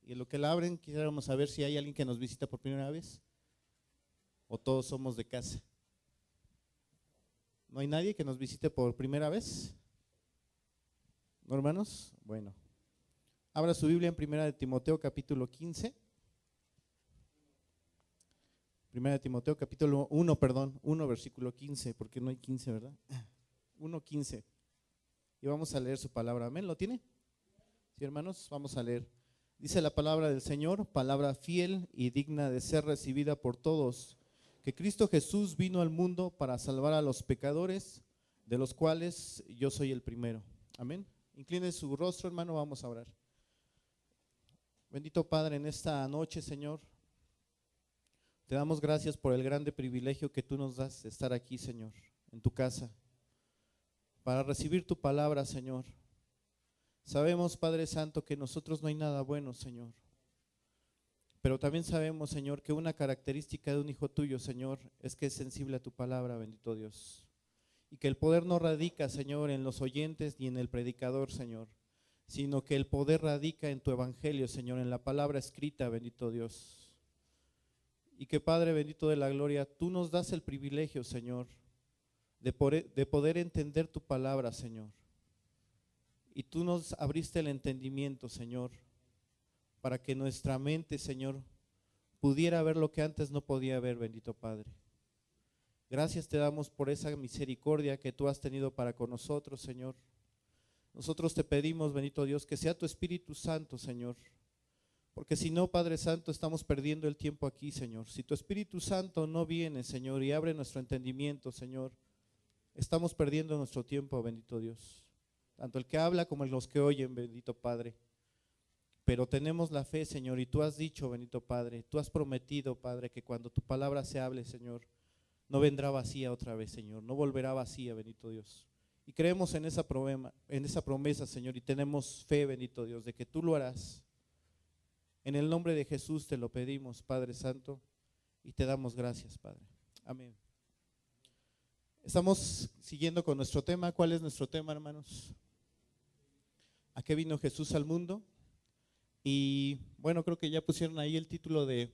y en lo que la abren quisiéramos saber si hay alguien que nos visita por primera vez o todos somos de casa. ¿No hay nadie que nos visite por primera vez? ¿No, hermanos? Bueno, abra su Biblia en Primera de Timoteo capítulo 15. Primera de Timoteo capítulo 1 versículo 15, porque no hay 15, ¿verdad? 1:15. Y vamos a leer su palabra. Amén. ¿Lo tiene? Sí, hermanos, vamos a leer. Dice la palabra del Señor, palabra fiel y digna de ser recibida por todos, que Cristo Jesús vino al mundo para salvar a los pecadores, de los cuales yo soy el primero. Amén. Incline su rostro, hermano, vamos a orar. Bendito Padre, en esta noche, Señor, te damos gracias por el grande privilegio que tú nos das de estar aquí, Señor, en tu casa, para recibir tu palabra, Señor. Sabemos, Padre Santo, que en nosotros no hay nada bueno, Señor, pero también sabemos, Señor, que una característica de un hijo tuyo, Señor, es que es sensible a tu palabra, bendito Dios, y que el poder no radica, Señor, en los oyentes ni en el predicador, Señor, sino que el poder radica en tu evangelio, Señor, en la palabra escrita, bendito Dios. Y que, Padre bendito de la gloria, tú nos das el privilegio, Señor, de poder entender tu palabra, Señor. Y tú nos abriste el entendimiento, Señor, para que nuestra mente, Señor, pudiera ver lo que antes no podía ver, bendito Padre. Gracias te damos por esa misericordia que tú has tenido para con nosotros, Señor. Nosotros te pedimos, bendito Dios, que sea tu Espíritu Santo, Señor, porque si no, Padre Santo, estamos perdiendo el tiempo aquí, Señor. Si tu Espíritu Santo no viene, Señor, y abre nuestro entendimiento, Señor, estamos perdiendo nuestro tiempo, bendito Dios. Tanto el que habla como los que oyen, bendito Padre. Pero tenemos la fe, Señor, y tú has dicho, bendito Padre, tú has prometido, Padre, que cuando tu palabra se hable, Señor, no vendrá vacía otra vez, Señor, no volverá vacía, bendito Dios. Y creemos en esa promesa, Señor, y tenemos fe, bendito Dios, de que tú lo harás. En el nombre de Jesús te lo pedimos, Padre Santo, y te damos gracias, Padre. Amén. Estamos siguiendo con nuestro tema. ¿Cuál es nuestro tema, hermanos? ¿A qué vino Jesús al mundo? Y bueno, creo que ya pusieron ahí el título de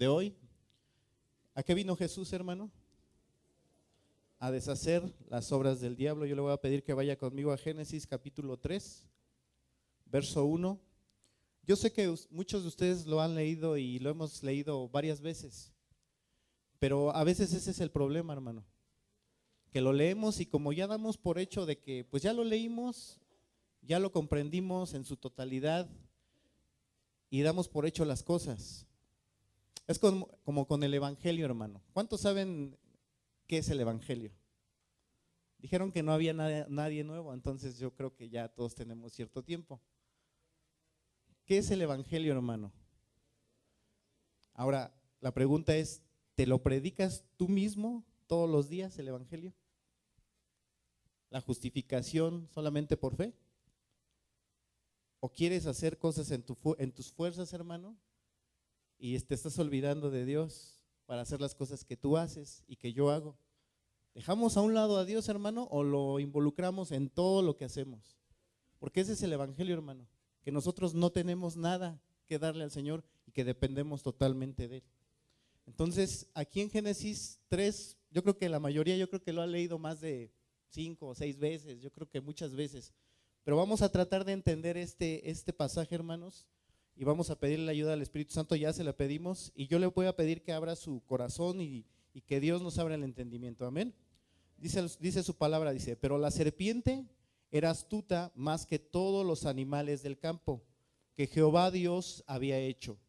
hoy. ¿A qué vino Jesús, hermano? A deshacer las obras del diablo. Yo le voy a pedir que vaya conmigo a Génesis capítulo 3, verso 1. Yo sé que muchos de ustedes lo han leído y lo hemos leído varias veces, pero a veces ese es el problema, hermano, que lo leemos y como ya damos por hecho de que pues ya lo leímos, ya lo comprendimos en su totalidad y damos por hecho las cosas. Es como con el evangelio, hermano. ¿Cuántos saben qué es el evangelio? Dijeron que no había nadie nuevo, entonces yo creo que ya todos tenemos cierto tiempo. ¿Qué es el evangelio, hermano? Ahora, la pregunta es, ¿te lo predicas tú mismo todos los días el evangelio? ¿La justificación solamente por fe? ¿O quieres hacer cosas en tus fuerzas, hermano? Y te estás olvidando de Dios para hacer las cosas que tú haces y que yo hago. ¿Dejamos a un lado a Dios, hermano, o lo involucramos en todo lo que hacemos? Porque ese es el evangelio, hermano, que nosotros no tenemos nada que darle al Señor y que dependemos totalmente de Él. Entonces, aquí en Génesis 3, yo creo que la mayoría, yo creo que lo ha leído más de 5 o 6 veces, yo creo que muchas veces. Pero vamos a tratar de entender este pasaje, hermanos, y vamos a pedirle la ayuda al Espíritu Santo. Ya se la pedimos, y yo le voy a pedir que abra su corazón y que Dios nos abra el entendimiento. Amén. Dice su palabra, dice, pero la serpiente era astuta más que todos los animales del campo que Jehová Dios había hecho,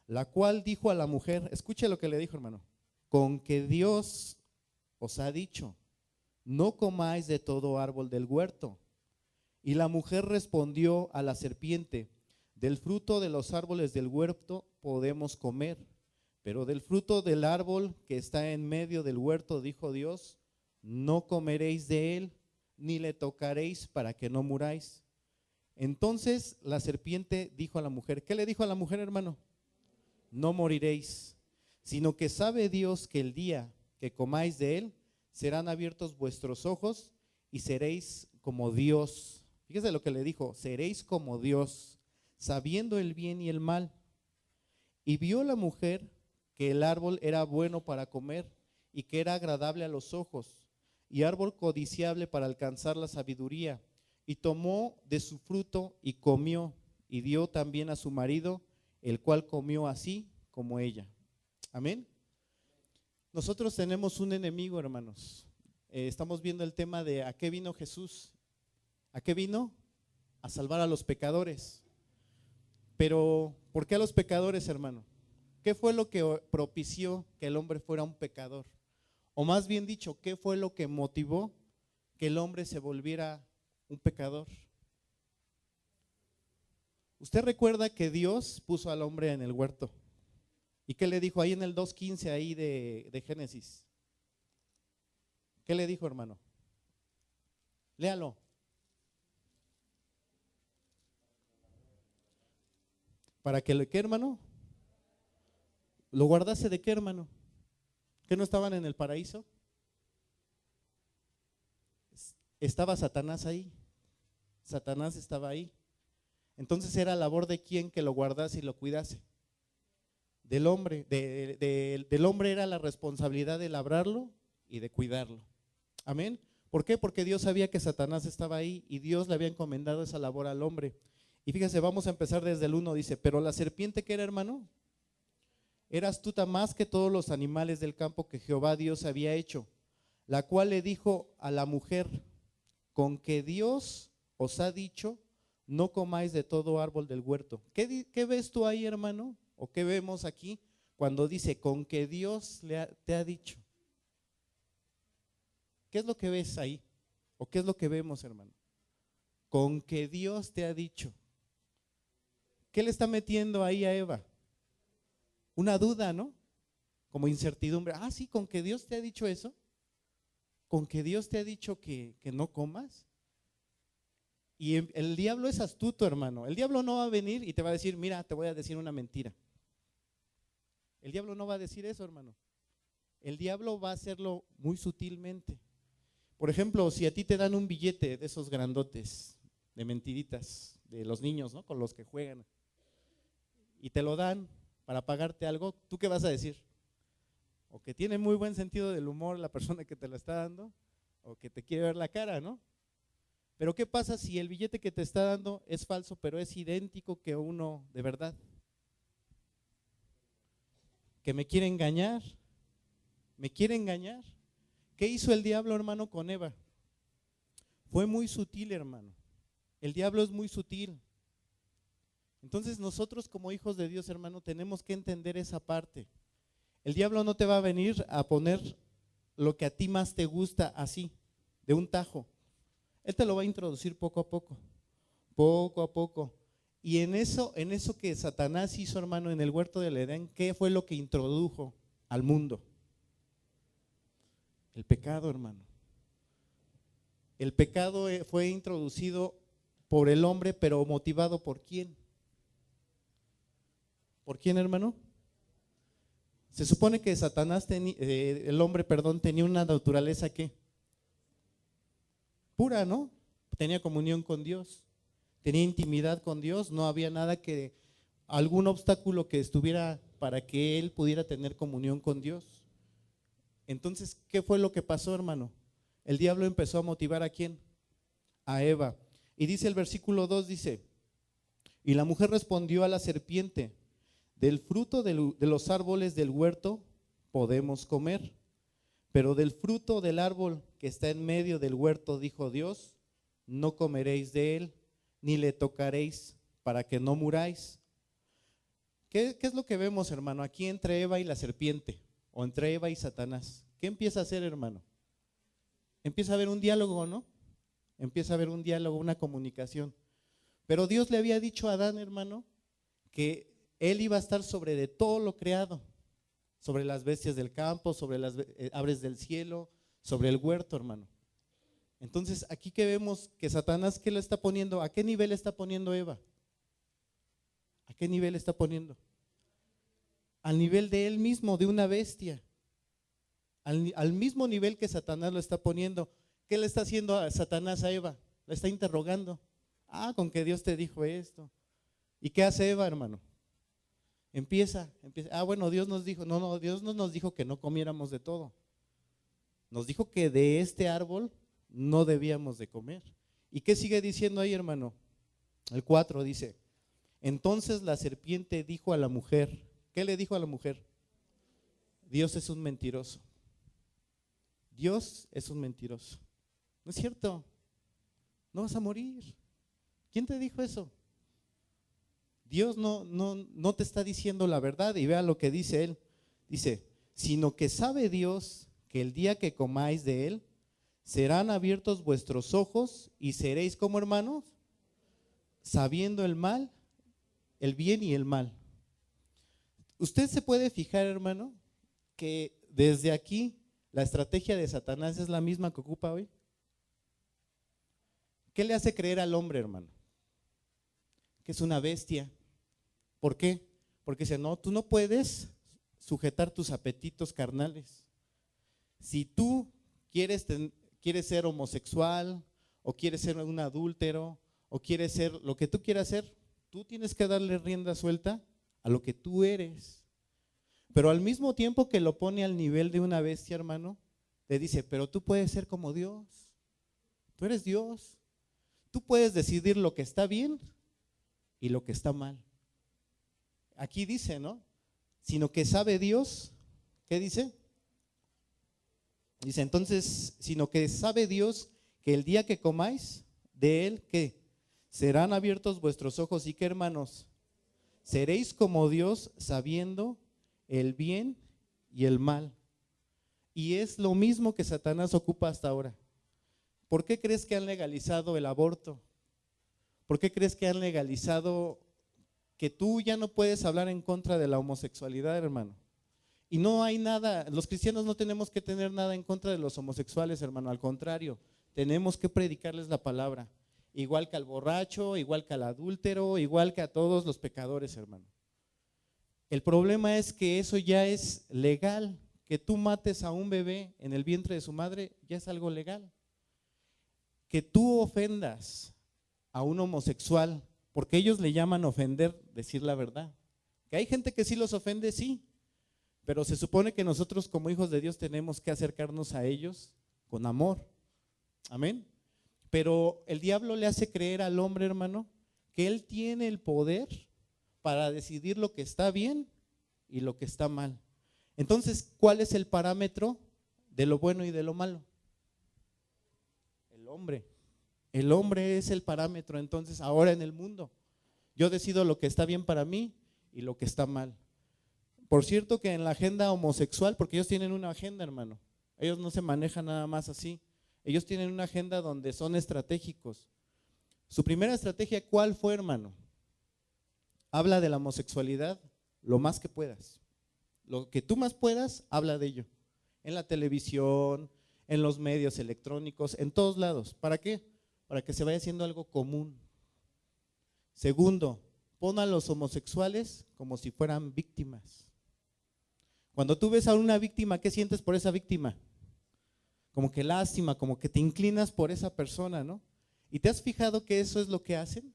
la cual dijo a la mujer, escuche lo que le dijo, hermano, con que Dios os ha dicho, no comáis de todo árbol del huerto. Y la mujer respondió a la serpiente, del fruto de los árboles del huerto podemos comer, pero del fruto del árbol que está en medio del huerto, dijo Dios, no comeréis de él, ni le tocaréis para que no muráis. Entonces la serpiente dijo a la mujer, ¿qué le dijo a la mujer, hermano? No moriréis, sino que sabe Dios que el día que comáis de él, serán abiertos vuestros ojos y seréis como Dios. Fíjese lo que le dijo, seréis como Dios, sabiendo el bien y el mal. Y vio la mujer que el árbol era bueno para comer y que era agradable a los ojos, y árbol codiciable para alcanzar la sabiduría. Y tomó de su fruto y comió, y dio también a su marido, el cual comió así como ella. Amén. Nosotros tenemos un enemigo, hermanos. Estamos viendo el tema de ¿a qué vino Jesús? ¿A qué vino? A salvar a los pecadores. Pero, ¿por qué a los pecadores, hermano? ¿Qué fue lo que propició que el hombre fuera un pecador? O más bien dicho, ¿qué fue lo que motivó que el hombre se volviera un pecador? Usted recuerda que Dios puso al hombre en el huerto. ¿Y qué le dijo ahí en el 2:15 ahí de Génesis? ¿Qué le dijo, hermano? Léalo. ¿Para que qué, hermano? ¿Lo guardase de qué, hermano? ¿Que no estaban en el paraíso? Estaba Satanás ahí. Satanás estaba ahí. Entonces era labor de quién que lo guardase y lo cuidase. Del hombre. Del hombre era la responsabilidad de labrarlo y de cuidarlo. Amén. ¿Por qué? Porque Dios sabía que Satanás estaba ahí y Dios le había encomendado esa labor al hombre. Y fíjese, vamos a empezar desde el 1, dice, pero la serpiente, ¿qué era, hermano? Era astuta más que todos los animales del campo que Jehová Dios había hecho, la cual le dijo a la mujer, con que Dios os ha dicho, no comáis de todo árbol del huerto. ¿Qué ves tú ahí, hermano? ¿O qué vemos aquí cuando dice, con que Dios te ha dicho? ¿Qué es lo que ves ahí? ¿O qué es lo que vemos, hermano? Con que Dios te ha dicho. ¿Qué le está metiendo ahí a Eva? Una duda, ¿no? Como incertidumbre. Ah, sí, con que Dios te ha dicho eso. Con que Dios te ha dicho que no comas. Y el diablo es astuto, hermano. El diablo no va a venir y te va a decir, mira, te voy a decir una mentira. El diablo no va a decir eso, hermano. El diablo va a hacerlo muy sutilmente. Por ejemplo, si a ti te dan un billete de esos grandotes, de mentiritas, de los niños, ¿no? Con los que juegan, y te lo dan para pagarte algo, ¿tú qué vas a decir? O que tiene muy buen sentido del humor la persona que te lo está dando, o que te quiere ver la cara, ¿no? Pero ¿qué pasa si el billete que te está dando es falso, pero es idéntico que uno de verdad? Que me quiere engañar, me quiere engañar. ¿Qué hizo el diablo, hermano, con Eva? Fue muy sutil, hermano. El diablo es muy sutil. Entonces nosotros como hijos de Dios, hermano, tenemos que entender esa parte. El diablo no te va a venir a poner lo que a ti más te gusta así, de un tajo. Él te lo va a introducir poco a poco, poco a poco. Y en eso que Satanás hizo, hermano, en el huerto del Edén, ¿qué fue lo que introdujo al mundo? El pecado, hermano. El pecado fue introducido por el hombre, pero motivado ¿por quién? ¿Por quién, hermano? Se supone que Satanás, el hombre, tenía una naturaleza ¿qué? Pura, ¿no? Tenía comunión con Dios, tenía intimidad con Dios, no había nada algún obstáculo que estuviera para que él pudiera tener comunión con Dios. Entonces, ¿qué fue lo que pasó, hermano? El diablo empezó a motivar ¿a quién? A Eva. Y dice el versículo 2, dice, y la mujer respondió a la serpiente, del fruto de los árboles del huerto podemos comer, pero del fruto del árbol que está en medio del huerto, dijo Dios, no comeréis de él, ni le tocaréis, para que no muráis. ¿Qué es lo que vemos, hermano, aquí entre Eva y la serpiente, o entre Eva y Satanás? ¿Qué empieza a hacer, hermano? Empieza a haber un diálogo, ¿no? Empieza a haber un diálogo, una comunicación. Pero Dios le había dicho a Adán, hermano, que él iba a estar sobre de todo lo creado, sobre las bestias del campo, sobre las aves del cielo, sobre el huerto, hermano. Entonces, aquí que vemos que Satanás, ¿qué le está poniendo? ¿A qué nivel está poniendo Eva? ¿A qué nivel está poniendo? Al nivel de él mismo, de una bestia. Al mismo nivel que Satanás lo está poniendo. ¿Qué le está haciendo a Satanás a Eva? La está interrogando. Ah, con que Dios te dijo esto. ¿Y qué hace Eva, hermano? Empieza. Bueno, Dios nos dijo, no, Dios no nos dijo que no comiéramos de todo. Nos dijo que de este árbol no debíamos de comer. ¿Y qué sigue diciendo ahí, hermano? El 4 dice, entonces la serpiente dijo a la mujer, ¿qué le dijo a la mujer? Dios es un mentiroso. Dios es un mentiroso. No es cierto, no vas a morir. ¿Quién te dijo eso? Dios no te está diciendo la verdad, y vea lo que dice él. Dice, sino que sabe Dios que el día que comáis de él, serán abiertos vuestros ojos y seréis como hermanos, sabiendo el mal, el bien y el mal. Usted se puede fijar, hermano, que desde aquí la estrategia de Satanás es la misma que ocupa hoy. ¿Qué le hace creer al hombre, hermano? Que es una bestia. ¿Por qué? Porque dice, no, tú no puedes sujetar tus apetitos carnales. Si tú quieres ser homosexual, o quieres ser un adúltero, o quieres ser lo que tú quieras ser, tú tienes que darle rienda suelta a lo que tú eres. Pero al mismo tiempo que lo pone al nivel de una bestia, hermano, te dice, pero tú puedes ser como Dios. Tú eres Dios. Tú puedes decidir lo que está bien y lo que está mal. Aquí dice, ¿no? Sino que sabe Dios, ¿qué dice? Dice entonces, sino que sabe Dios que el día que comáis de él, ¿qué? Serán abiertos vuestros ojos y ¿qué, hermanos? Seréis como Dios sabiendo el bien y el mal. Y es lo mismo que Satanás ocupa hasta ahora. ¿Por qué crees que han legalizado el aborto? ¿Por qué crees que han legalizado que tú ya no puedes hablar en contra de la homosexualidad, hermano? Y no hay nada, los cristianos no tenemos que tener nada en contra de los homosexuales, hermano, al contrario, tenemos que predicarles la palabra, igual que al borracho, igual que al adúltero, igual que a todos los pecadores, hermano. El problema es que eso ya es legal, que tú mates a un bebé en el vientre de su madre ya es algo legal. Que tú ofendas a un homosexual, porque ellos le llaman ofender, decir la verdad. Que hay gente que sí los ofende, sí, pero se supone que nosotros como hijos de Dios tenemos que acercarnos a ellos con amor. Amén. Pero el diablo le hace creer al hombre, hermano, que él tiene el poder para decidir lo que está bien y lo que está mal. Entonces, ¿cuál es el parámetro de lo bueno y de lo malo? El hombre. El hombre es el parámetro entonces ahora en el mundo. Yo decido lo que está bien para mí y lo que está mal. Por cierto que en la agenda homosexual, porque ellos tienen una agenda, hermano, ellos no se manejan nada más así, ellos tienen una agenda donde son estratégicos. Su primera estrategia, ¿cuál fue, hermano? Habla de la homosexualidad lo más que puedas. Lo que tú más puedas, habla de ello. En la televisión, en los medios electrónicos, en todos lados. ¿Para qué? Para que se vaya haciendo algo común. Segundo, pon a los homosexuales como si fueran víctimas. Cuando tú ves a una víctima, ¿qué sientes por esa víctima? Como que lástima, como que te inclinas por esa persona, ¿no? ¿Y te has fijado que eso es lo que hacen?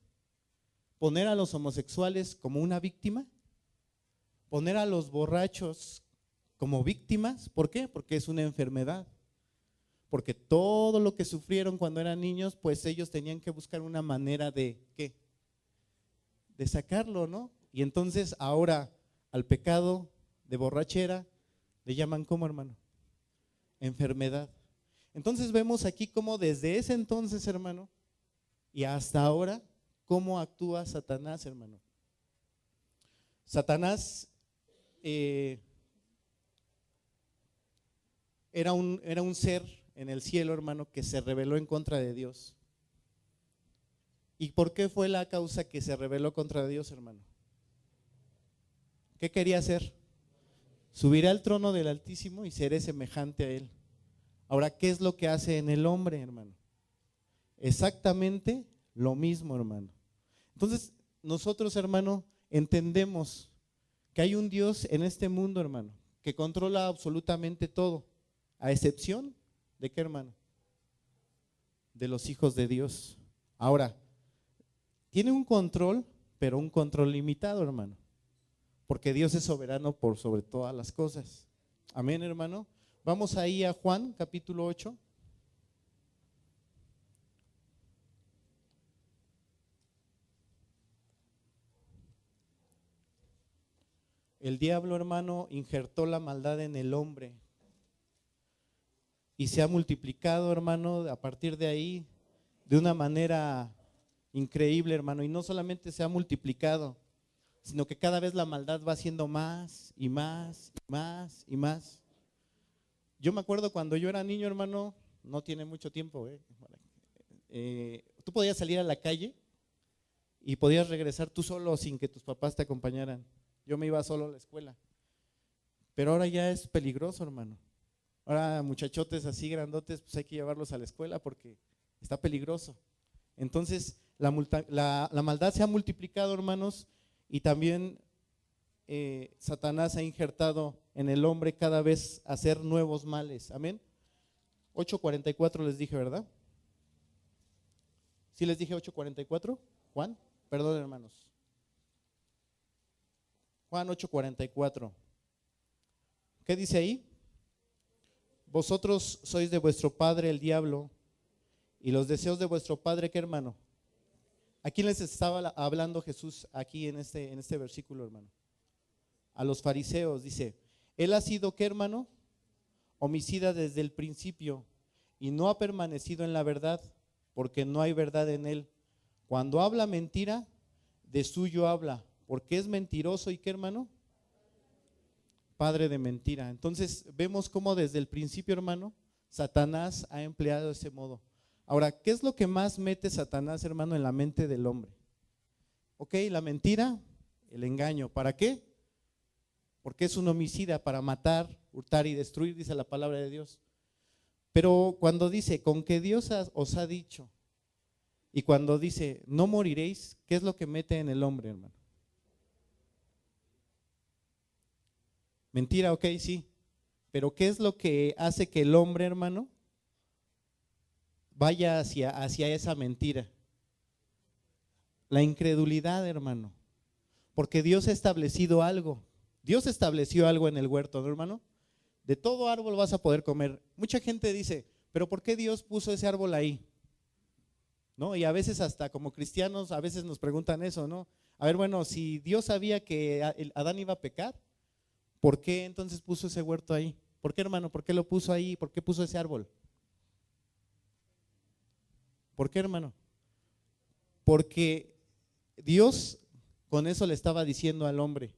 Poner a los homosexuales como una víctima, poner a los borrachos como víctimas. ¿Por qué? Porque es una enfermedad. Porque todo lo que sufrieron cuando eran niños, pues ellos tenían que buscar una manera de, ¿qué? De sacarlo, ¿no? Y entonces ahora al pecado de borrachera le llaman ¿cómo, hermano? Enfermedad. Entonces vemos aquí cómo desde ese entonces, hermano, y hasta ahora, cómo actúa Satanás, hermano. Satanás era un ser en el cielo, hermano, que se rebeló en contra de Dios. ¿Y por qué fue la causa que se rebeló contra Dios, hermano? ¿Qué quería hacer? Subiré al trono del Altísimo y seré semejante a Él. Ahora, ¿qué es lo que hace en el hombre, hermano? Exactamente lo mismo, hermano. Entonces, nosotros, hermano, entendemos que hay un Dios en este mundo, hermano, que controla absolutamente todo, a excepción ¿de qué, hermano? De los hijos de Dios. Ahora, tiene un control pero un control limitado, hermano, porque Dios es soberano por sobre todas las cosas. Amén, hermano. Vamos ahí a Juan, capítulo 8. El diablo, hermano, injertó la maldad en el hombre y se ha multiplicado, hermano, a partir de ahí de una manera increíble, hermano. Y no solamente se ha multiplicado, sino que cada vez la maldad va siendo más y más y más y más. Yo me acuerdo cuando yo era niño, hermano, no tiene mucho tiempo, tú podías salir a la calle y podías regresar tú solo sin que tus papás te acompañaran. Yo me iba solo a la escuela. Pero ahora ya es peligroso, hermano. Ahora muchachotes así grandotes, pues hay que llevarlos a la escuela porque está peligroso. Entonces la maldad se ha multiplicado, hermanos, y también Satanás ha injertado en el hombre cada vez hacer nuevos males. Amén. 8:44 les dije, ¿verdad? ¿Sí les dije 8:44? Juan, perdón, hermanos. Juan 8:44. ¿Qué dice ahí? Vosotros sois de vuestro padre el diablo, y los deseos de vuestro padre, ¿qué, hermano? ¿A quién les estaba hablando Jesús aquí en este versículo, hermano? A los fariseos, dice, él ha sido, ¿qué, hermano? Homicida desde el principio, y no ha permanecido en la verdad, porque no hay verdad en él. Cuando habla mentira, de suyo habla, porque es mentiroso, ¿y qué, hermano? Padre de mentira. Entonces vemos cómo desde el principio, hermano, Satanás ha empleado ese modo. Ahora, ¿qué es lo que más mete Satanás, hermano, en la mente del hombre? Ok, la mentira, el engaño. ¿Para qué? Porque es un homicida, para matar, hurtar y destruir, dice la palabra de Dios. Pero cuando dice, con que Dios os ha dicho, y cuando dice, no moriréis, ¿qué es lo que mete en el hombre, hermano? Mentira, ok, sí. Pero ¿qué es lo que hace que el hombre, hermano, vaya hacia esa mentira? La incredulidad, hermano. Porque Dios ha establecido algo. Dios estableció algo en el huerto, ¿no, hermano? De todo árbol vas a poder comer. Mucha gente dice, pero ¿por qué Dios puso ese árbol ahí? ¿No? Y a veces hasta como cristianos, a veces nos preguntan eso, ¿no? A ver, bueno, si Dios sabía que Adán iba a pecar, ¿por qué entonces puso ese huerto ahí? ¿Por qué, hermano? ¿Por qué lo puso ahí? ¿Por qué puso ese árbol? ¿Por qué, hermano? Porque Dios con eso le estaba diciendo al hombre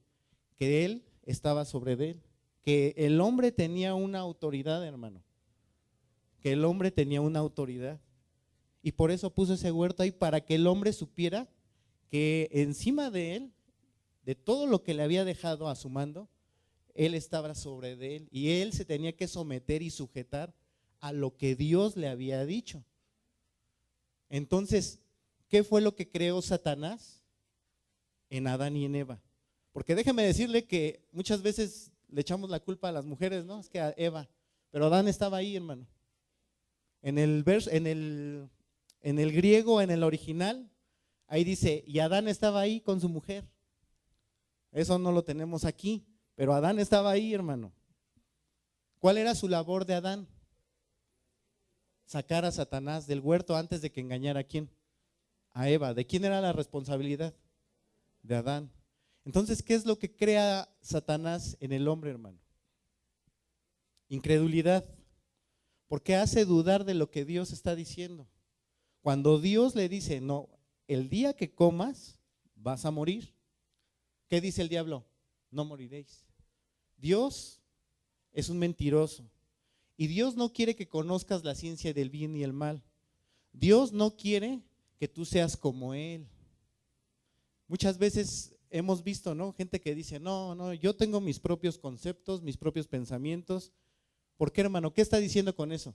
que él estaba sobre de él, que el hombre tenía una autoridad, hermano, que el hombre tenía una autoridad. Y por eso puso ese huerto ahí, para que el hombre supiera que encima de él, de todo lo que le había dejado a su mando, él estaba sobre de él y él se tenía que someter y sujetar a lo que Dios le había dicho. Entonces, ¿qué fue lo que creó Satanás en Adán y en Eva? Porque déjeme decirle que muchas veces le echamos la culpa a las mujeres, ¿no? Es que a Eva, pero Adán estaba ahí, hermano. En el griego, en el original, ahí dice, y Adán estaba ahí con su mujer. Eso no lo tenemos aquí, pero Adán estaba ahí, hermano. ¿Cuál era su labor de Adán? Sacar a Satanás del huerto antes de que engañara a quién, a Eva. ¿De quién era la responsabilidad? De Adán. Entonces, ¿qué es lo que crea Satanás en el hombre, hermano? Incredulidad. Porque hace dudar de lo que Dios está diciendo. Cuando Dios le dice, no, el día que comas vas a morir. ¿Qué dice el diablo? No moriréis. Dios es un mentiroso. Y Dios no quiere que conozcas la ciencia del bien y el mal. Dios no quiere que tú seas como Él. Muchas veces hemos visto, ¿no? Gente que dice, no, yo tengo mis propios conceptos, mis propios pensamientos. ¿Por qué, hermano? ¿Qué está diciendo con eso?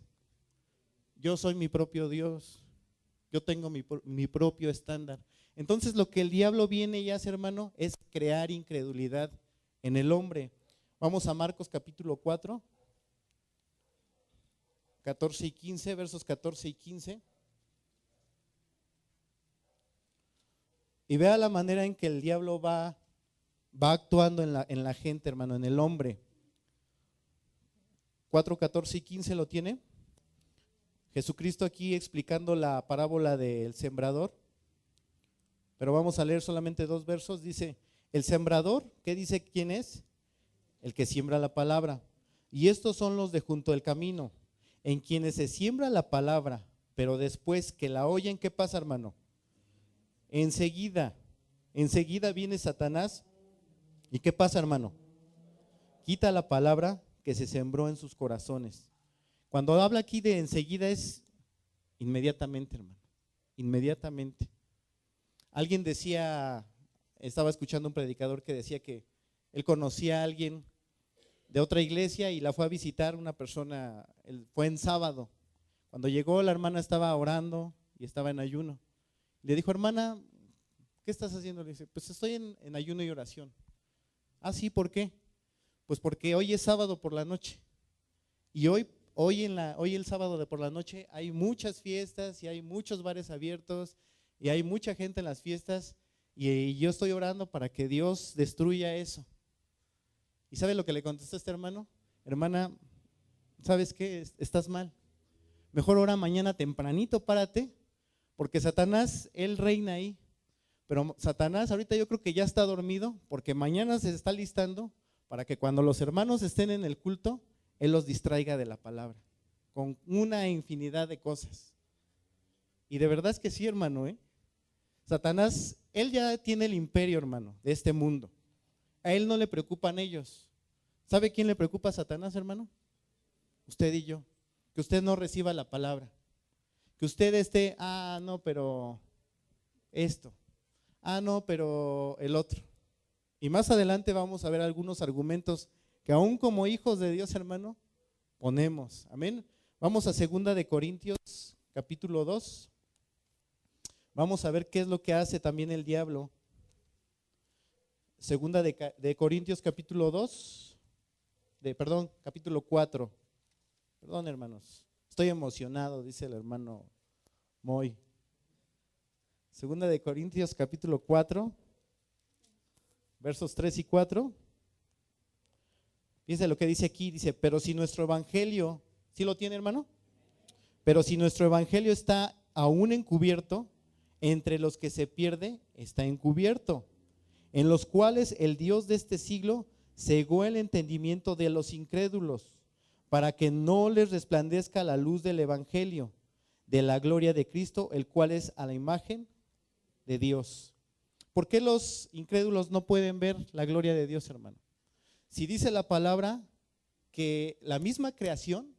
Yo soy mi propio Dios. Yo tengo mi propio estándar. Entonces lo que el diablo viene y hace, hermano, es crear incredulidad en el hombre. Vamos a Marcos capítulo 4. 14 y 15, versos 14 y 15. Y vea la manera en que el diablo va actuando en la gente, hermano, en el hombre. 4, 14 y 15 lo tiene. Jesucristo aquí explicando la parábola del sembrador. Pero vamos a leer solamente 2 versos. Dice, el sembrador, ¿qué dice quién es? El que siembra la palabra. Y estos son los de junto al camino, en quienes se siembra la palabra, pero después que la oyen, ¿qué pasa, hermano? Enseguida viene Satanás. ¿Y qué pasa, hermano? Quita la palabra que se sembró en sus corazones. Cuando habla aquí de enseguida es inmediatamente, hermano. Inmediatamente. Alguien decía, estaba escuchando un predicador que decía que él conocía a alguien de otra iglesia y la fue a visitar una persona, fue en sábado. Cuando llegó, la hermana estaba orando y estaba en ayuno. Le dijo, hermana, ¿qué estás haciendo? Le dice, pues estoy en ayuno y oración. Ah, sí, ¿por qué? Pues porque hoy es sábado por la noche. Y hoy el sábado por la noche hay muchas fiestas y hay muchos bares abiertos y hay mucha gente en las fiestas y yo estoy orando para que Dios destruya eso. ¿Y sabe lo que le contestó este hermano? Hermana, ¿sabes qué? Estás mal. Mejor ora mañana tempranito, párate, porque Satanás, él reina ahí. Pero Satanás ahorita yo creo que ya está dormido, porque mañana se está listando para que cuando los hermanos estén en el culto, él los distraiga de la palabra, con una infinidad de cosas. Y de verdad es que sí, hermano, Satanás, él ya tiene el imperio, hermano, de este mundo. A él no le preocupan ellos. ¿Sabe quién le preocupa a Satanás, hermano? Usted y yo. Que usted no reciba la palabra. Que usted esté, no, pero esto. No, pero el otro. Y más adelante vamos a ver algunos argumentos que aún como hijos de Dios, hermano, ponemos. Amén. Vamos a 2 de Corintios, capítulo 2. Vamos a ver qué es lo que hace también el diablo. 2 de Corintios, capítulo 2. Capítulo 4. Perdón, hermanos. Estoy emocionado, dice el hermano Moy. 2 de Corintios, capítulo 4. Versos 3 y 4. Fíjense lo que dice aquí, dice, pero si nuestro evangelio, ¿sí lo tiene, hermano? Pero si nuestro evangelio está aún encubierto, entre los que se pierde está encubierto, en los cuales el Dios de este siglo cegó el entendimiento de los incrédulos, para que no les resplandezca la luz del evangelio, de la gloria de Cristo, el cual es a la imagen de Dios. ¿Por qué los incrédulos no pueden ver la gloria de Dios, hermano? Si dice la palabra que la misma creación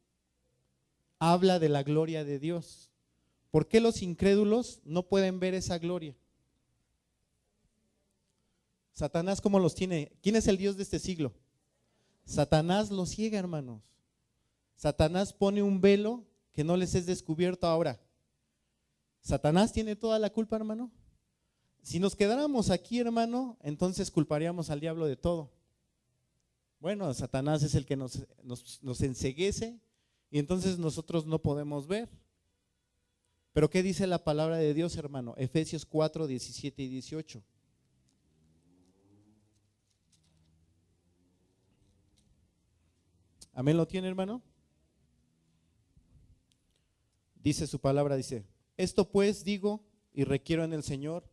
habla de la gloria de Dios, ¿por qué los incrédulos no pueden ver esa gloria? Satanás, ¿cómo los tiene? ¿Quién es el Dios de este siglo? Satanás los ciega, hermanos. Satanás pone un velo que no les es descubierto ahora. ¿Satanás tiene toda la culpa, hermano? Si nos quedáramos aquí, hermano, entonces culparíamos al diablo de todo. Bueno, Satanás es el que nos enceguece y entonces nosotros no podemos ver. Pero ¿qué dice la palabra de Dios, hermano? Efesios 4, 17 y 18. ¿Amén lo tiene, hermano? Dice su palabra, dice, esto pues digo y requiero en el Señor,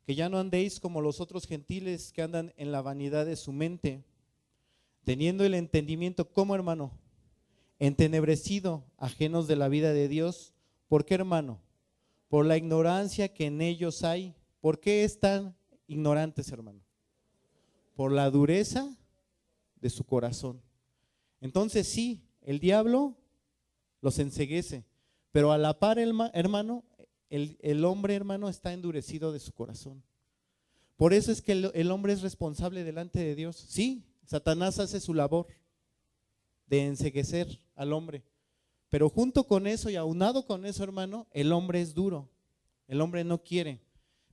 que ya no andéis como los otros gentiles que andan en la vanidad de su mente, teniendo el entendimiento como, hermano, entenebrecido, ajenos de la vida de Dios. ¿Por qué, hermano? Por la ignorancia que en ellos hay. ¿Por qué están ignorantes, hermano? Por la dureza de su corazón. Entonces sí, el diablo los enceguece, pero a la par, hermano, el hombre, hermano, está endurecido de su corazón. Por eso es que el hombre es responsable delante de Dios. Sí, Satanás hace su labor de enceguecer al hombre, pero junto con eso y aunado con eso, hermano, el hombre es duro, el hombre no quiere.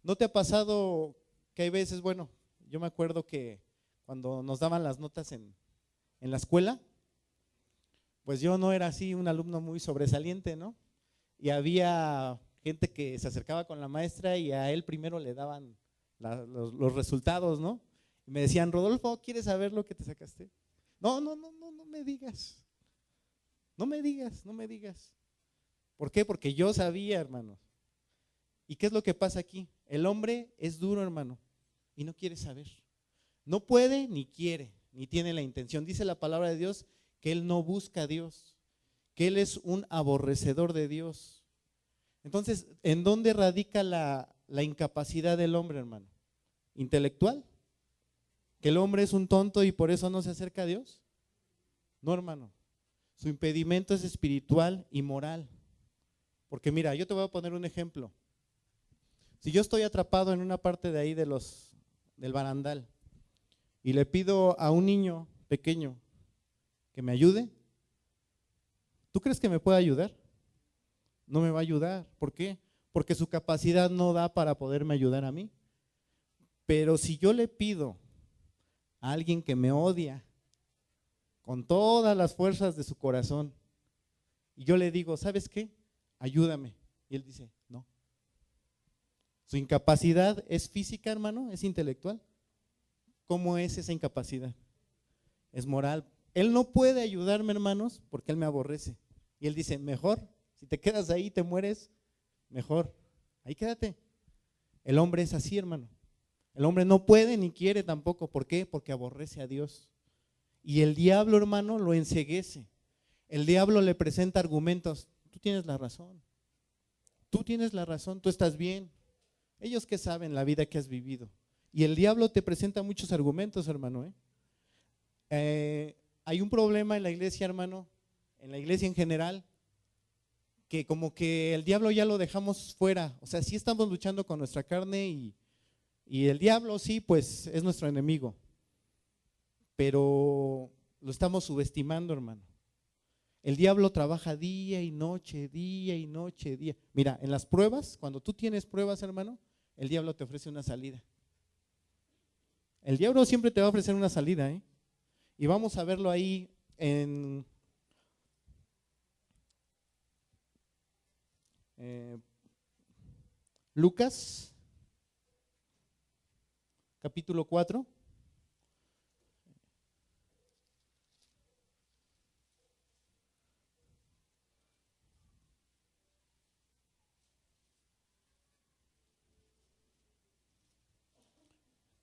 ¿No te ha pasado que hay veces, bueno, yo me acuerdo que cuando nos daban las notas en la escuela, pues yo no era así un alumno muy sobresaliente, ¿no? Y había gente que se acercaba con la maestra y a él primero le daban los resultados, ¿no? Y me decían, Rodolfo, ¿quieres saber lo que te sacaste? No me digas. No me digas. ¿Por qué? Porque yo sabía, hermano. ¿Y qué es lo que pasa aquí? El hombre es duro, hermano, y no quiere saber. No puede, ni quiere, ni tiene la intención. Dice la palabra de Dios que él no busca a Dios, que él es un aborrecedor de Dios. Entonces, ¿en dónde radica la incapacidad del hombre, hermano? ¿Intelectual? ¿Que el hombre es un tonto y por eso no se acerca a Dios? No, hermano. Su impedimento es espiritual y moral. Porque mira, yo te voy a poner un ejemplo. Si yo estoy atrapado en una parte de ahí del barandal y le pido a un niño pequeño que me ayude, ¿tú crees que me puede ayudar? No me va a ayudar. ¿Por qué? Porque su capacidad no da para poderme ayudar a mí. Pero si yo le pido a alguien que me odia con todas las fuerzas de su corazón y yo le digo, ¿sabes qué? Ayúdame. Y él dice, no. Su incapacidad es física, hermano, es intelectual. ¿Cómo es esa incapacidad? Es moral. Él no puede ayudarme, hermanos, porque él me aborrece. Y él dice, mejor, si te quedas ahí y te mueres, mejor, ahí quédate. El hombre es así, hermano. El hombre no puede ni quiere tampoco. ¿Por qué? Porque aborrece a Dios. Y el diablo, hermano, lo enceguece. El diablo le presenta argumentos. Tú tienes la razón. Tú tienes la razón, tú estás bien. Ellos que saben la vida que has vivido. Y el diablo te presenta muchos argumentos, hermano. Hay un problema en la iglesia, hermano, en la iglesia en general, que como que el diablo ya lo dejamos fuera. O sea, sí estamos luchando con nuestra carne y el diablo sí, pues es nuestro enemigo. Pero lo estamos subestimando, hermano. El diablo trabaja día y noche, día y noche, día. Mira, en las pruebas, cuando tú tienes pruebas, hermano, el diablo te ofrece una salida. El diablo siempre te va a ofrecer una salida, ¿eh? Y vamos a verlo ahí en Lucas, capítulo 4.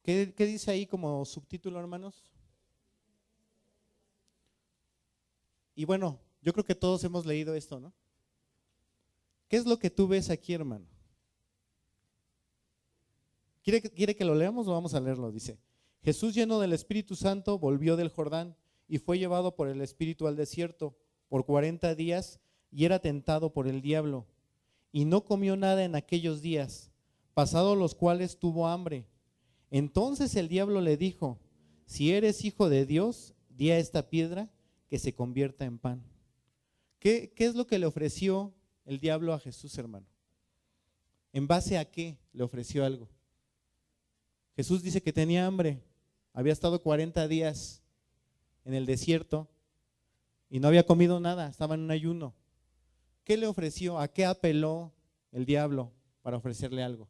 ¿Qué dice ahí como subtítulo, hermanos? Y bueno, yo creo que todos hemos leído esto, ¿no? ¿Qué es lo que tú ves aquí, hermano? ¿Quiere que lo leamos o vamos a leerlo? Dice, Jesús lleno del Espíritu Santo volvió del Jordán y fue llevado por el Espíritu al desierto por 40 días y era tentado por el diablo. Y no comió nada en aquellos días, pasados los cuales tuvo hambre. Entonces el diablo le dijo, si eres hijo de Dios, di a esta piedra que se convierta en pan. ¿Qué es lo que le ofreció el diablo a Jesús, hermano? ¿En base a qué le ofreció algo? Jesús dice que tenía hambre, había estado 40 días en el desierto y no había comido nada, estaba en un ayuno. ¿Qué le ofreció? ¿A qué apeló el diablo para ofrecerle algo?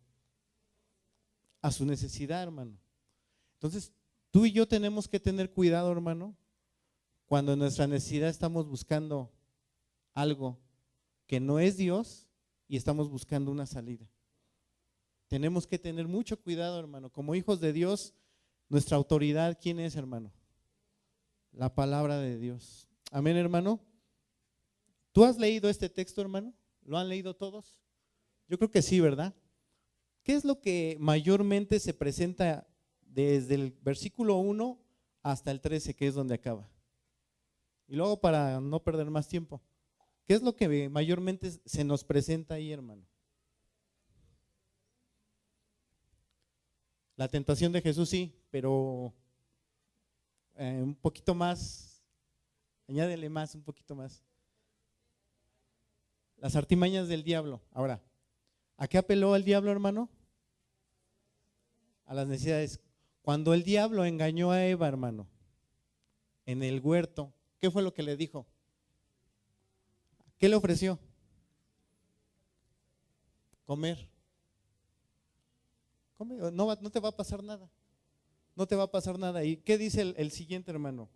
A su necesidad, hermano. Entonces, tú y yo tenemos que tener cuidado, hermano, cuando en nuestra necesidad estamos buscando algo que no es Dios y estamos buscando una salida. Tenemos que tener mucho cuidado, hermano. Como hijos de Dios, nuestra autoridad, ¿quién es, hermano? La palabra de Dios. Amén, hermano. ¿Tú has leído este texto, hermano? ¿Lo han leído todos? Yo creo que sí, ¿verdad? ¿Qué es lo que mayormente se presenta desde el versículo 1 hasta el 13, que es donde acaba? Y luego, para no perder más tiempo, ¿qué es lo que mayormente se nos presenta ahí, hermano? La tentación de Jesús sí, pero un poquito más, añádele más, un poquito más. Las artimañas del diablo. Ahora, ¿a qué apeló el diablo, hermano? A las necesidades. Cuando el diablo engañó a Eva, hermano, en el huerto, ¿qué fue lo que le dijo? ¿Qué le ofreció? Comer. come, no te va a pasar nada. No te va a pasar nada. ¿Y qué dice el siguiente, hermano?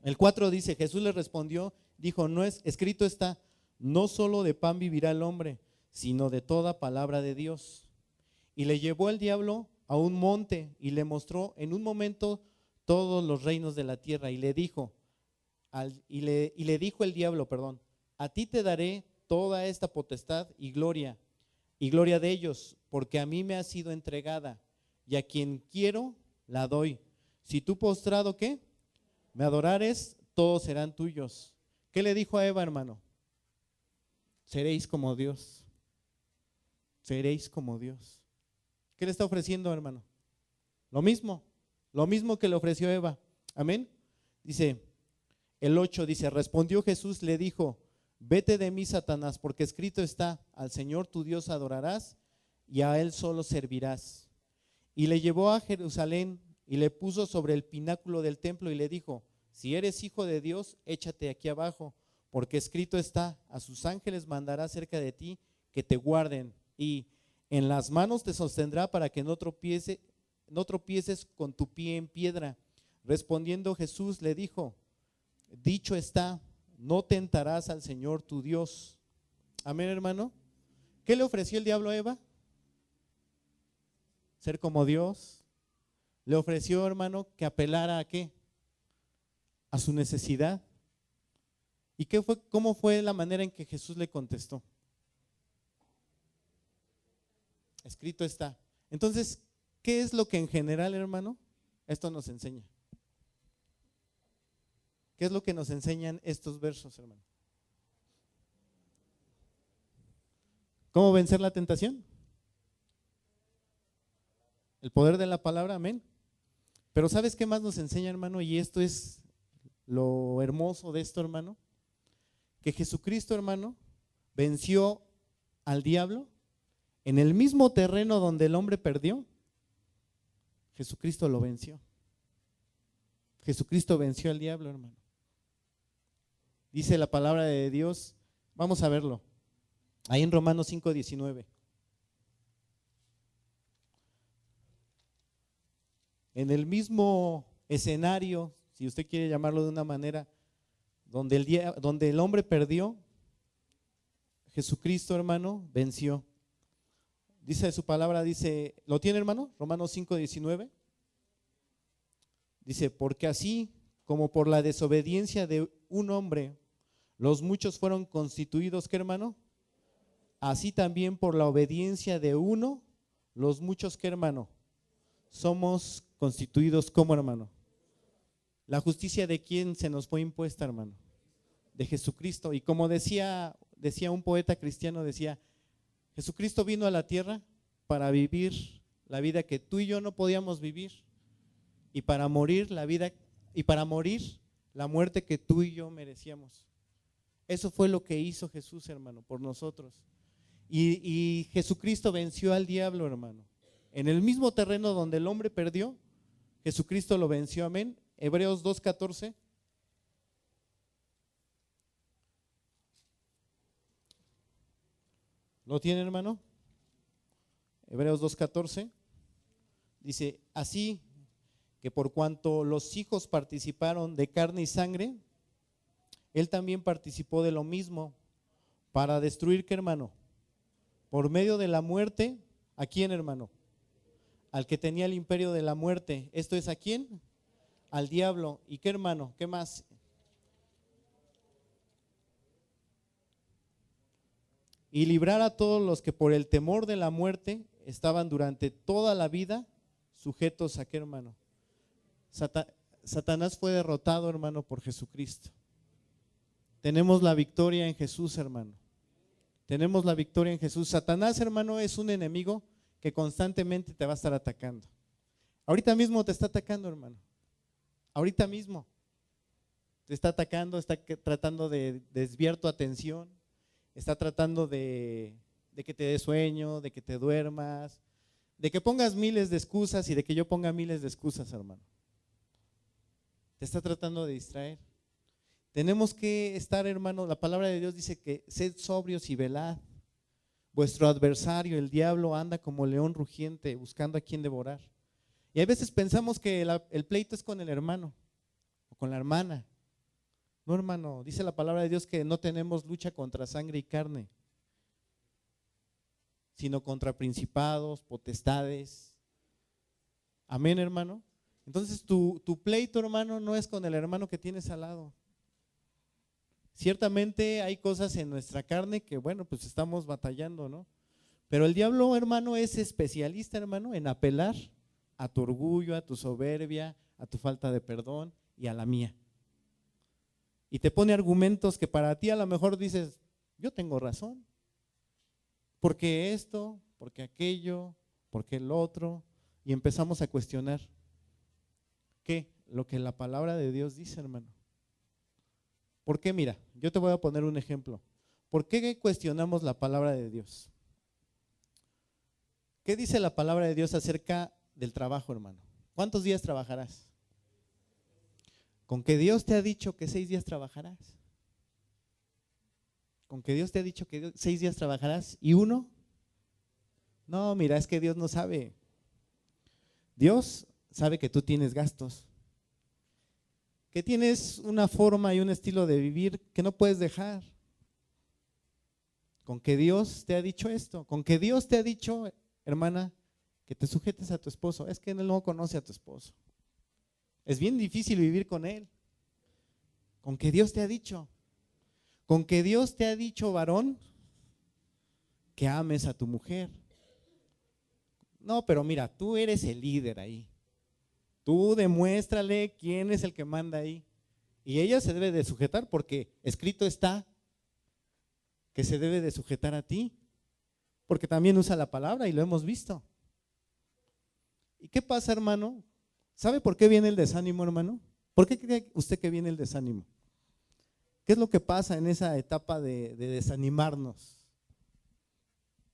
El 4 dice, Jesús le respondió, dijo, no es, escrito está, no solo de pan vivirá el hombre, sino de toda palabra de Dios. Y le llevó el diablo a un monte y le mostró en un momento todos los reinos de la tierra y le dijo, y le dijo el diablo, perdón, a ti te daré toda esta potestad y gloria de ellos, porque a mí me ha sido entregada y a quien quiero la doy. Si tú postrado, ¿qué? Me adorares, todos serán tuyos. ¿Qué le dijo a Eva, hermano? Seréis como Dios. Seréis como Dios. ¿Qué le está ofreciendo, hermano? Lo mismo que le ofreció Eva. Amén. Dice, el 8 dice, respondió Jesús, le dijo, vete de mí, Satanás, porque escrito está, al Señor tu Dios adorarás y a Él solo servirás. Y le llevó a Jerusalén y le puso sobre el pináculo del templo y le dijo, si eres hijo de Dios, échate aquí abajo, porque escrito está, a sus ángeles mandará cerca de ti que te guarden y en las manos te sostendrá para que no tropieces con tu pie en piedra. Respondiendo Jesús le dijo, dicho está, no tentarás al Señor tu Dios. Amén, hermano. ¿Qué le ofreció el diablo a Eva? Ser como Dios. Le ofreció, hermano, que apelara a ¿qué? A su necesidad. ¿Y cómo fue la manera en que Jesús le contestó? Escrito está. Entonces, ¿qué es lo que en general, hermano, esto nos enseña? ¿Qué es lo que nos enseñan estos versos, hermano? ¿Cómo vencer la tentación? El poder de la palabra, amén. Pero ¿sabes qué más nos enseña, hermano? Y esto es lo hermoso de esto, hermano. Que Jesucristo, hermano, venció al diablo en el mismo terreno donde el hombre perdió. Jesucristo lo venció. Jesucristo venció al diablo, hermano. Dice la palabra de Dios, vamos a verlo, ahí en Romanos 5:19. En el mismo escenario, si usted quiere llamarlo de una manera, donde el hombre perdió, Jesucristo, hermano, venció. Dice su palabra, dice, ¿lo tiene, hermano? Romanos 5:19. Dice, porque así como por la desobediencia de un hombre, los muchos fueron constituidos, ¿qué, hermano? Así también por la obediencia de uno, los muchos, ¿qué, hermano? Somos constituidos como, hermano. La justicia de quién se nos fue impuesta, hermano, de Jesucristo. Y como decía un poeta cristiano, decía, Jesucristo vino a la tierra para vivir la vida que tú y yo no podíamos vivir y para morir la muerte que tú y yo merecíamos. Eso fue lo que hizo Jesús, hermano, por nosotros. Y Jesucristo venció al diablo, hermano. En el mismo terreno donde el hombre perdió, Jesucristo lo venció, amén. Hebreos 2:14. ¿Lo tiene, hermano? Hebreos 2:14. Dice, así que por cuanto los hijos participaron de carne y sangre, él también participó de lo mismo para destruir, ¿qué, hermano? Por medio de la muerte, ¿a quién, hermano? Al que tenía el imperio de la muerte. ¿Esto es a quién? Al diablo. ¿Y qué, hermano? ¿Qué más? Y librar a todos los que por el temor de la muerte estaban durante toda la vida sujetos a qué, hermano. Satanás fue derrotado, hermano, por Jesucristo. Tenemos la victoria en Jesús, hermano. Tenemos la victoria en Jesús. Satanás, hermano, es un enemigo que constantemente te va a estar atacando. Ahorita mismo te está atacando, hermano. Ahorita mismo te está atacando, está tratando de desviar tu atención, está tratando de que te dé sueño, de que te duermas, de que pongas miles de excusas y de que yo ponga miles de excusas, hermano. Te está tratando de distraer. Tenemos que estar, hermano, la palabra de Dios dice que sed sobrios y velad. Vuestro adversario, el diablo, anda como león rugiente buscando a quien devorar. Y a veces pensamos que el pleito es con el hermano o con la hermana. No, hermano, dice la palabra de Dios que no tenemos lucha contra sangre y carne, sino contra principados, potestades. Amén, hermano. Entonces tu pleito, hermano, no es con el hermano que tienes al lado. Ciertamente hay cosas en nuestra carne que, bueno, pues estamos batallando, ¿no? Pero el diablo, hermano, es especialista, hermano, en apelar a tu orgullo, a tu soberbia, a tu falta de perdón y a la mía. Y te pone argumentos que para ti a lo mejor dices, yo tengo razón. Porque esto, porque aquello, porque el otro. Y empezamos a cuestionar. ¿Qué? Lo que la palabra de Dios dice, hermano. ¿Por qué? Mira, yo te voy a poner un ejemplo. ¿Por qué cuestionamos la palabra de Dios? ¿Qué dice la palabra de Dios acerca del trabajo, hermano? ¿Cuántos días trabajarás? ¿Con que Dios te ha dicho que 6 días trabajarás? ¿Con que Dios te ha dicho que 6 días trabajarás y uno? No, mira, es que Dios no sabe. Dios sabe que tú tienes gastos, que tienes una forma y un estilo de vivir que no puedes dejar. Con que Dios te ha dicho esto, con que Dios te ha dicho, hermana, que te sujetes a tu esposo. Es que Él no conoce a tu esposo. Es bien difícil vivir con él. Con que Dios te ha dicho. Con que Dios te ha dicho, varón, que ames a tu mujer. No, pero mira, tú eres el líder ahí. Tú demuéstrale quién es el que manda ahí. Y ella se debe de sujetar porque escrito está que se debe de sujetar a ti. Porque también usa la palabra y lo hemos visto. ¿Y qué pasa, hermano? ¿Sabe por qué viene el desánimo, hermano? ¿Por qué cree usted que viene el desánimo? ¿Qué es lo que pasa en esa etapa de desanimarnos?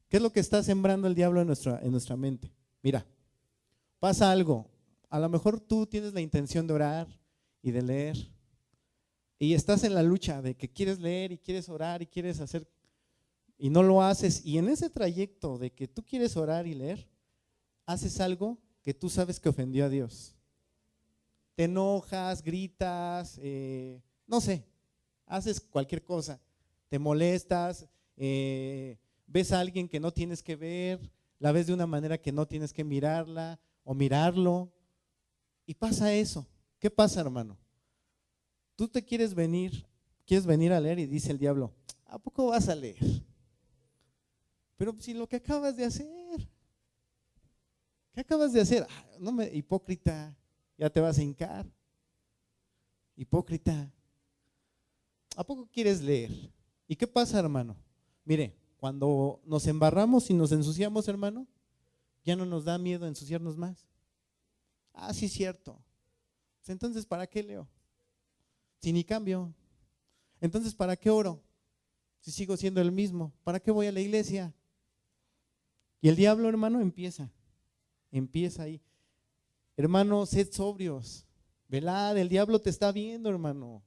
¿Qué es lo que está sembrando el diablo en nuestra mente? Mira, pasa algo. A lo mejor tú tienes la intención de orar y de leer y estás en la lucha de que quieres leer y quieres orar y quieres hacer y no lo haces, y en ese trayecto de que tú quieres orar y leer, haces algo que tú sabes que ofendió a Dios. Te enojas, gritas, no sé, haces cualquier cosa, te molestas, ves a alguien que no tienes que ver, la ves de una manera que no tienes que mirarla o mirarlo, y pasa eso. ¿Qué pasa, hermano? Tú te quieres venir a leer y dice el diablo, ¿a poco vas a leer? Pero si lo que acabas de hacer, ¿qué acabas de hacer? No hipócrita, ya te vas a hincar. Hipócrita, ¿a poco quieres leer? ¿Y qué pasa, hermano? Mire, cuando nos embarramos y nos ensuciamos, hermano, ya no nos da miedo ensuciarnos más. Sí, es cierto. Entonces, ¿para qué leo? Si ni cambio. Entonces, ¿para qué oro? Si sigo siendo el mismo. ¿Para qué voy a la iglesia? Y el diablo, hermano, empieza ahí. Hermano, sed sobrios. Velad, el diablo te está viendo, hermano.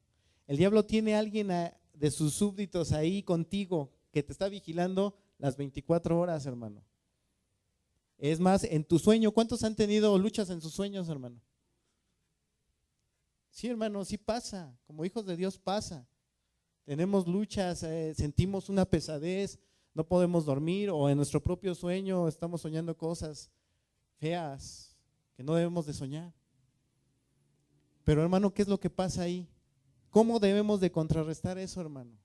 El diablo tiene a alguien de sus súbditos ahí contigo que te está vigilando las 24 horas, hermano. Es más, en tu sueño, ¿cuántos han tenido luchas en sus sueños, hermano? Sí, hermano, sí pasa. Como hijos de Dios pasa. Tenemos luchas, sentimos una pesadez, no podemos dormir, o en nuestro propio sueño estamos soñando cosas feas que no debemos de soñar. Pero, hermano, ¿qué es lo que pasa ahí? ¿Cómo debemos de contrarrestar eso, hermano?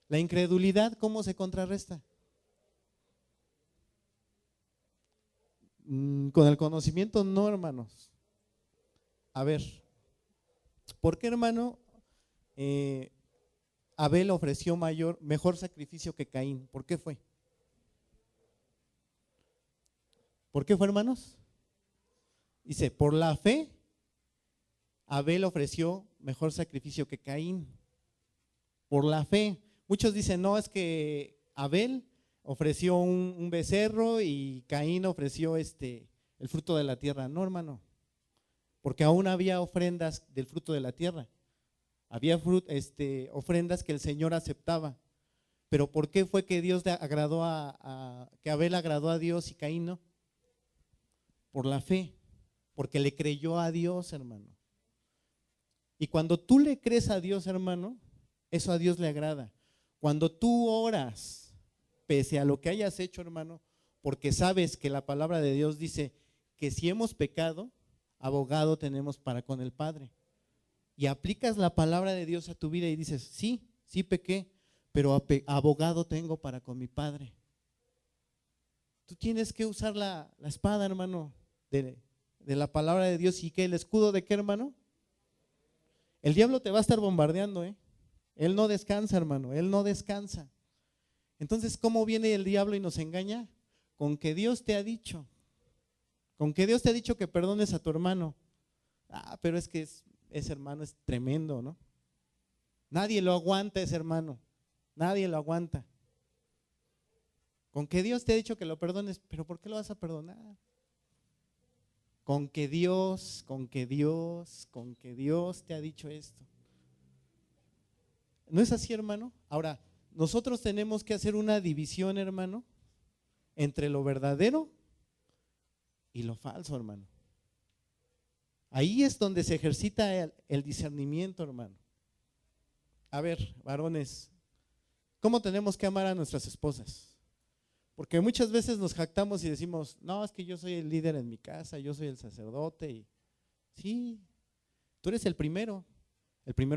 La incredulidad, ¿cómo se contrarresta? Con el conocimiento no, hermanos. A ver, ¿por qué, hermano, Abel ofreció mejor sacrificio que Caín? ¿Por qué fue? ¿Por qué fue, hermanos? Dice, por la fe, Abel ofreció mejor sacrificio que Caín. Por la fe. Muchos dicen, no, es que Abel ofreció un becerro y Caín ofreció el fruto de la tierra. No, hermano, porque aún había ofrendas del fruto de la tierra. Había ofrendas que el Señor aceptaba. Pero ¿por qué fue que Dios le agradó que Abel agradó a Dios y Caín no? Por la fe, porque le creyó a Dios, hermano. Y cuando tú le crees a Dios, hermano, eso a Dios le agrada. Cuando tú oras, pese a lo que hayas hecho, hermano, porque sabes que la palabra de Dios dice que si hemos pecado, abogado tenemos para con el Padre. Y aplicas la palabra de Dios a tu vida y dices, sí, sí pequé, pero abogado tengo para con mi Padre. Tú tienes que usar la espada, hermano, de la palabra de Dios. ¿Y qué? ¿El escudo de qué, hermano? El diablo te va a estar bombardeando, Él no descansa, hermano, él no descansa. Entonces, ¿cómo viene el diablo y nos engaña? Con que Dios te ha dicho. Con que Dios te ha dicho que perdones a tu hermano. Ah, pero es que ese hermano es tremendo, ¿no? Nadie lo aguanta, ese hermano. Nadie lo aguanta. Con que Dios te ha dicho que lo perdones, pero ¿por qué lo vas a perdonar? Con que Dios te ha dicho esto. ¿No es así, hermano? Ahora, nosotros tenemos que hacer una división, hermano, entre lo verdadero y lo falso, hermano. Ahí es donde se ejercita el discernimiento, hermano. A ver, varones, ¿cómo tenemos que amar a nuestras esposas? Porque muchas veces nos jactamos y decimos, no, es que yo soy el líder en mi casa, yo soy el sacerdote. Y sí, tú eres el primero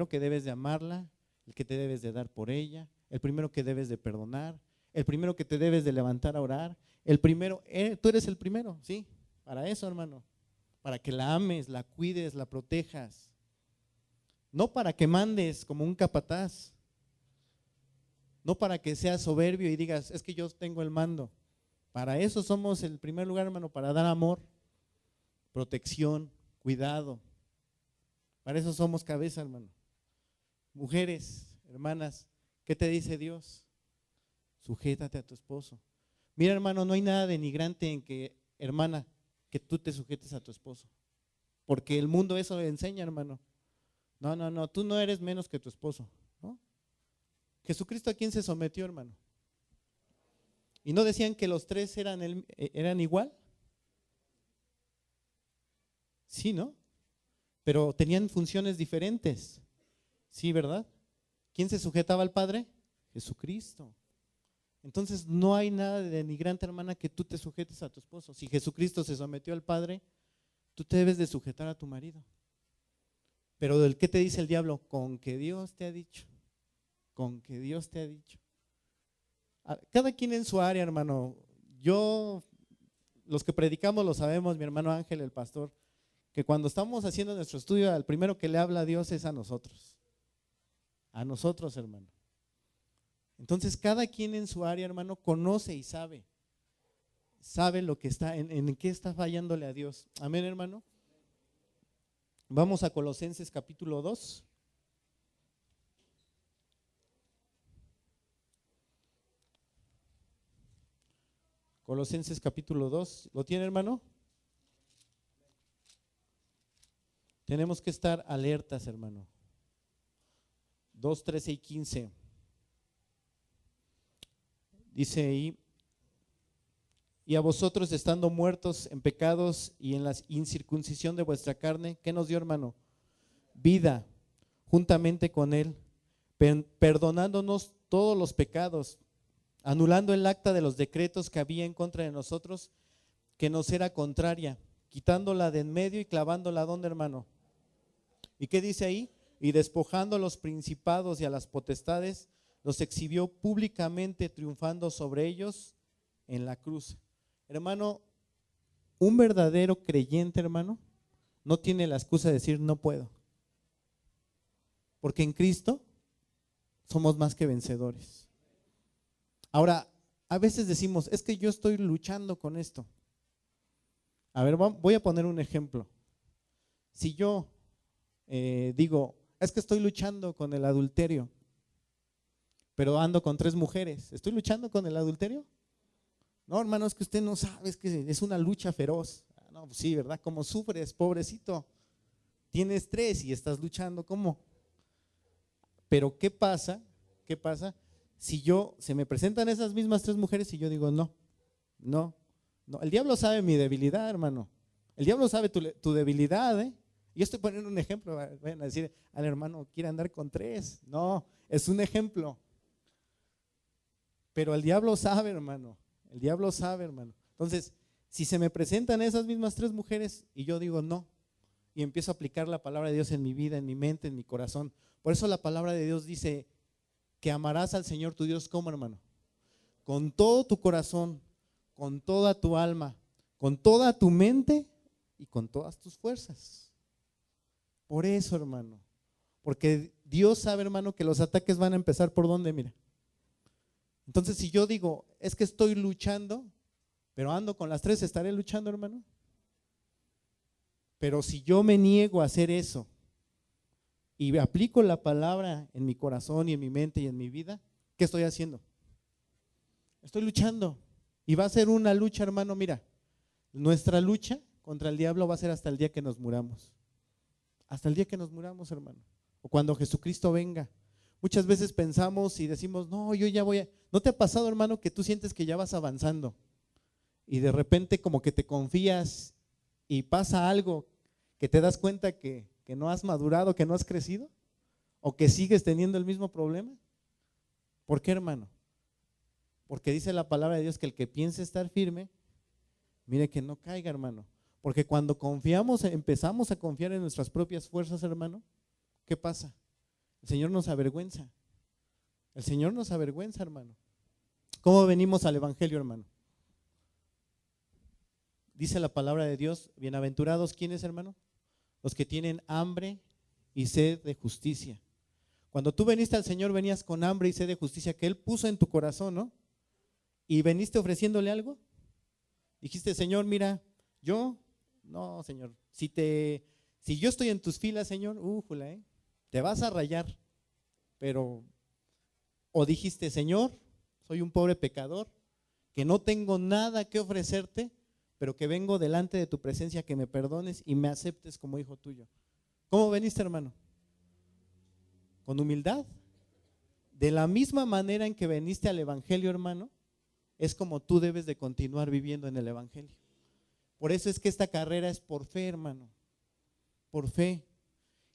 que debes de amarla, el que te debes de dar por ella, el primero que debes de perdonar, el primero que te debes de levantar a orar, tú eres el primero, ¿sí? Para eso, hermano, para que la ames, la cuides, la protejas, no para que mandes como un capataz, no para que seas soberbio y digas, es que yo tengo el mando. Para eso somos el primer lugar, hermano, para dar amor, protección, cuidado. Para eso somos cabeza, hermano. Mujeres, hermanas, ¿qué te dice Dios? Sujétate a tu esposo. Mira, hermano, no hay nada denigrante en que, hermana, que tú te sujetes a tu esposo. Porque el mundo eso le enseña, hermano. No, tú no eres menos que tu esposo, ¿no? Jesucristo, ¿a quién se sometió, hermano? ¿Y no decían que los tres eran igual? Sí, ¿no? Pero tenían funciones diferentes. Sí, ¿verdad? ¿Quién se sujetaba al Padre? Jesucristo. Entonces no hay nada de denigrante, hermana, que tú te sujetes a tu esposo. Si Jesucristo se sometió al Padre, tú te debes de sujetar a tu marido. Pero ¿del qué te dice el diablo? Con que Dios te ha dicho. Con que Dios te ha dicho. Cada quien en su área, hermano. Los que predicamos lo sabemos, mi hermano Ángel, el pastor, que cuando estamos haciendo nuestro estudio, al primero que le habla a Dios es a nosotros. A nosotros, hermano. Entonces, cada quien en su área, hermano, conoce y sabe lo que está, en qué está fallándole a Dios. Amén, hermano. Vamos a Colosenses capítulo 2. Colosenses capítulo 2. ¿Lo tiene, hermano? Tenemos que estar alertas, hermano. 2, 13 y 15. Dice ahí, y a vosotros estando muertos en pecados y en la incircuncisión de vuestra carne, ¿qué nos dio, hermano? Vida, juntamente con él, perdonándonos todos los pecados, anulando el acta de los decretos que había en contra de nosotros, que nos era contraria, quitándola de en medio y clavándola, ¿dónde, hermano? ¿Y qué dice ahí? Y despojando a los principados y a las potestades, los exhibió públicamente, triunfando sobre ellos en la cruz. Hermano, un verdadero creyente, hermano, no tiene la excusa de decir no puedo. Porque en Cristo somos más que vencedores. Ahora, a veces decimos, es que yo estoy luchando con esto. A ver, voy a poner un ejemplo. Si yo digo, es que estoy luchando con el adulterio, pero ando con 3 mujeres, ¿estoy luchando con el adulterio? No, hermano, es que usted no sabe, es que es una lucha feroz. No, pues sí, ¿verdad? ¿Cómo sufres, pobrecito? Tienes 3 y estás luchando, ¿cómo? Pero ¿qué pasa? si se me presentan esas mismas tres mujeres y yo digo, no, no, no. El diablo sabe mi debilidad, hermano. El diablo sabe tu debilidad, ¿eh? Yo estoy poniendo un ejemplo, vayan a decir al hermano, quiere andar con tres. No, es un ejemplo. Pero el diablo sabe, hermano. El diablo sabe, hermano. Entonces, si se me presentan esas mismas tres mujeres y yo digo no, y empiezo a aplicar la palabra de Dios en mi vida, en mi mente, en mi corazón. Por eso la palabra de Dios dice que amarás al Señor tu Dios, ¿cómo, hermano? Con todo tu corazón, con toda tu alma, con toda tu mente y con todas tus fuerzas. Por eso, hermano, porque Dios sabe, hermano, que los ataques van a empezar por dónde, mira. Entonces, si yo digo, es que estoy luchando, pero ando con las tres, ¿estaré luchando, hermano? Pero si yo me niego a hacer eso y aplico la palabra en mi corazón y en mi mente y en mi vida, ¿qué estoy haciendo? Estoy luchando. Y va a ser una lucha, hermano, mira, nuestra lucha contra el diablo va a ser hasta el día que nos muramos. Hasta el día que nos muramos, hermano. O cuando Jesucristo venga. Muchas veces pensamos y decimos, no, yo ya voy a… ¿No te ha pasado, hermano, que tú sientes que ya vas avanzando? Y de repente como que te confías y pasa algo que te das cuenta que no has madurado, que no has crecido, o que sigues teniendo el mismo problema. ¿Por qué, hermano? Porque dice la palabra de Dios que el que piense estar firme, mire que no caiga, hermano. Porque cuando confiamos, empezamos a confiar en nuestras propias fuerzas, hermano, ¿qué pasa? El Señor nos avergüenza. El Señor nos avergüenza, hermano. ¿Cómo venimos al evangelio, hermano? Dice la palabra de Dios, bienaventurados, ¿quiénes, hermano? Los que tienen hambre y sed de justicia. Cuando tú veniste al Señor, venías con hambre y sed de justicia que Él puso en tu corazón, ¿no? Y veniste ofreciéndole algo. Dijiste, Señor, mira, no, Señor, si yo estoy en tus filas, Señor, te vas a rayar. Pero, o dijiste, Señor, soy un pobre pecador, que no tengo nada que ofrecerte, pero que vengo delante de tu presencia, que me perdones y me aceptes como hijo tuyo. ¿Cómo veniste, hermano? Con humildad. De la misma manera en que veniste al evangelio, hermano, es como tú debes de continuar viviendo en el evangelio. Por eso es que esta carrera es por fe, hermano. Por fe.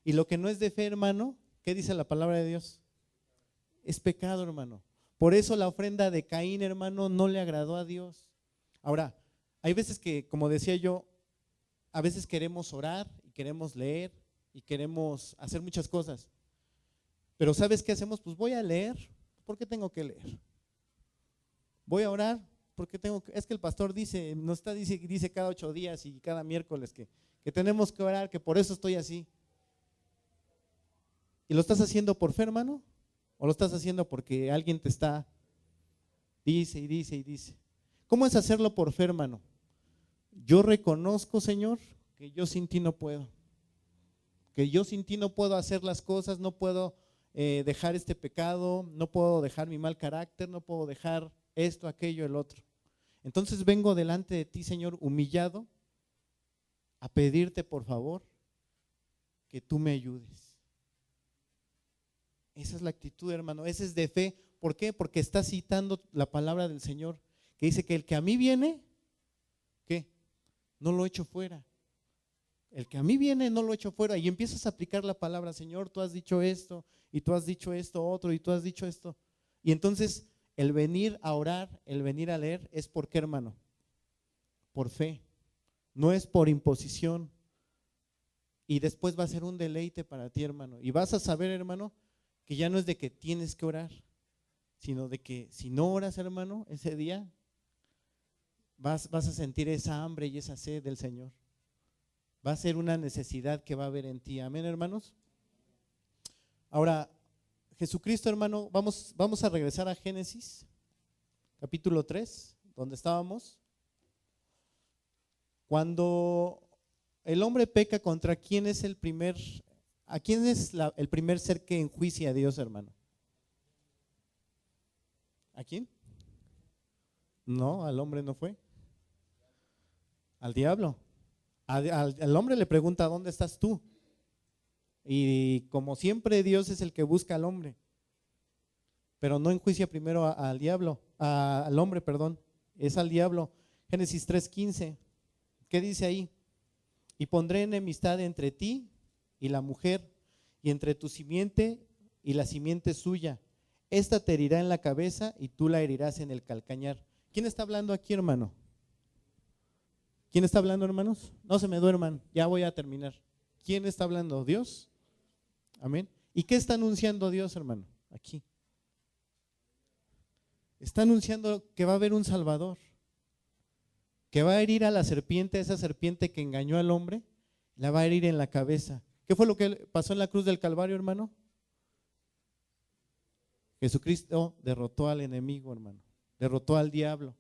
Y lo que no es de fe, hermano, ¿qué dice la palabra de Dios? Es pecado, hermano. Por eso la ofrenda de Caín, hermano, no le agradó a Dios. Ahora, hay veces que, como decía yo, a veces queremos orar y queremos leer y queremos hacer muchas cosas. Pero ¿sabes qué hacemos? Pues voy a leer, ¿por qué tengo que leer? Voy a orar, porque es que el pastor dice cada 8 días y cada miércoles que tenemos que orar, que por eso estoy así. ¿Y lo estás haciendo por fe, hermano? ¿O lo estás haciendo porque alguien te está, dice y dice y dice? ¿Cómo es hacerlo por fe, hermano? Yo reconozco, Señor, que yo sin ti no puedo. Que yo sin ti no puedo hacer las cosas, no puedo dejar este pecado, no puedo dejar mi mal carácter, no puedo dejar esto, aquello, el otro. Entonces vengo delante de ti, Señor, humillado, a pedirte por favor que tú me ayudes. Esa es la actitud, hermano, esa es de fe. ¿Por qué? Porque está citando la palabra del Señor, que dice que el que a mí viene, ¿qué? No lo echo fuera. El que a mí viene no lo echo fuera. Y empiezas a aplicar la palabra, Señor, tú has dicho esto, y tú has dicho esto otro, y tú has dicho esto. Y entonces el venir a orar, el venir a leer, ¿es por qué, hermano? Por fe. No es por imposición. Y después va a ser un deleite para ti, hermano. Y vas a saber, hermano, que ya no es de que tienes que orar, sino de que si no oras, hermano, ese día vas a sentir esa hambre y esa sed del Señor. Va a ser una necesidad que va a haber en ti. Amén, hermanos. Ahora, Jesucristo, hermano, vamos a regresar a Génesis, capítulo 3, donde estábamos. Cuando el hombre peca, ¿contra quién es el primer ser que enjuicia a Dios, hermano? ¿A quién? No, al hombre no fue. Al diablo. Al hombre le pregunta, ¿dónde estás tú? Y como siempre, Dios es el que busca al hombre. pero no enjuicia primero al diablo, al hombre, perdón, es al diablo. Génesis 3:15, ¿qué dice ahí? Y pondré enemistad entre ti y la mujer, y entre tu simiente y la simiente suya. Esta te herirá en la cabeza y tú la herirás en el calcañar. ¿Quién está hablando aquí, hermano? ¿Quién está hablando, hermanos? No se me duerman, ya voy a terminar. ¿Quién está hablando? ¿Dios? Amén. ¿Y qué está anunciando Dios, hermano? Aquí. Está anunciando que va a haber un Salvador, que va a herir a la serpiente, esa serpiente que engañó al hombre, la va a herir en la cabeza. ¿Qué fue lo que pasó en la cruz del Calvario, hermano? Jesucristo derrotó al enemigo, hermano, derrotó al diablo.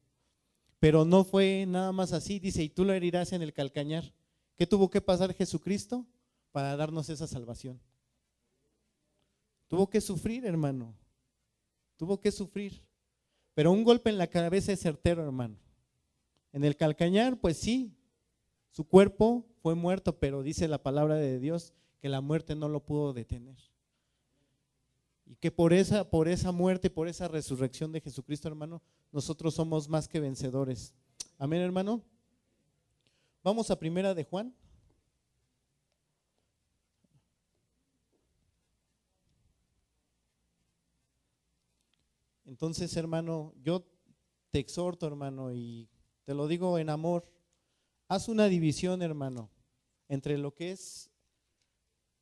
Pero no fue nada más así, dice, y tú lo herirás en el calcañar. ¿Qué tuvo que pasar Jesucristo para darnos esa salvación? Tuvo que sufrir, hermano, tuvo que sufrir. Pero un golpe en la cabeza es certero, hermano. En el calcañar, pues sí, su cuerpo fue muerto, pero dice la palabra de Dios que la muerte no lo pudo detener. Y que por esa muerte, por esa resurrección de Jesucristo, hermano, nosotros somos más que vencedores. Amén, hermano. Vamos a Primera de Juan. Entonces, hermano, yo te exhorto, hermano, y te lo digo en amor, haz una división, hermano, entre lo que es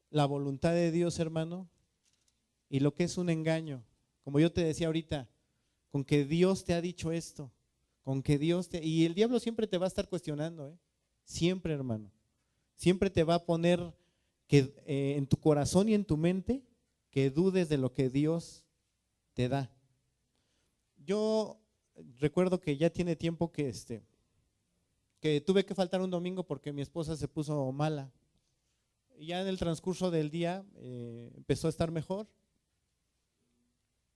la voluntad de Dios, hermano, y lo que es un engaño. Como yo te decía ahorita, con que Dios te ha dicho esto, con que Dios te… Y el diablo siempre te va a estar cuestionando, ¿eh? Siempre, hermano. Siempre te va a poner que en tu corazón y en tu mente que dudes de lo que Dios te da. Yo recuerdo que ya tiene tiempo que tuve que faltar un domingo porque mi esposa se puso mala. Y ya en el transcurso del día empezó a estar mejor.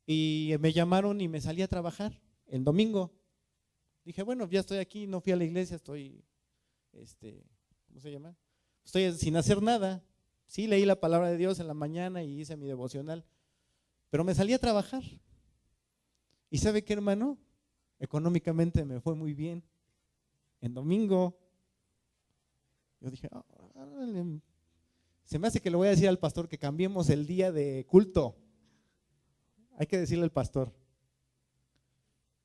Y me llamaron y me salí a trabajar el domingo. Dije, bueno, ya estoy aquí, no fui a la iglesia, estoy, ¿cómo se llama? Estoy sin hacer nada. Sí, leí la palabra de Dios en la mañana y hice mi devocional, pero me salí a trabajar. ¿Y sabe qué, hermano? Económicamente me fue muy bien. En domingo, yo dije, se me hace que le voy a decir al pastor que cambiemos el día de culto. Hay que decirle al pastor.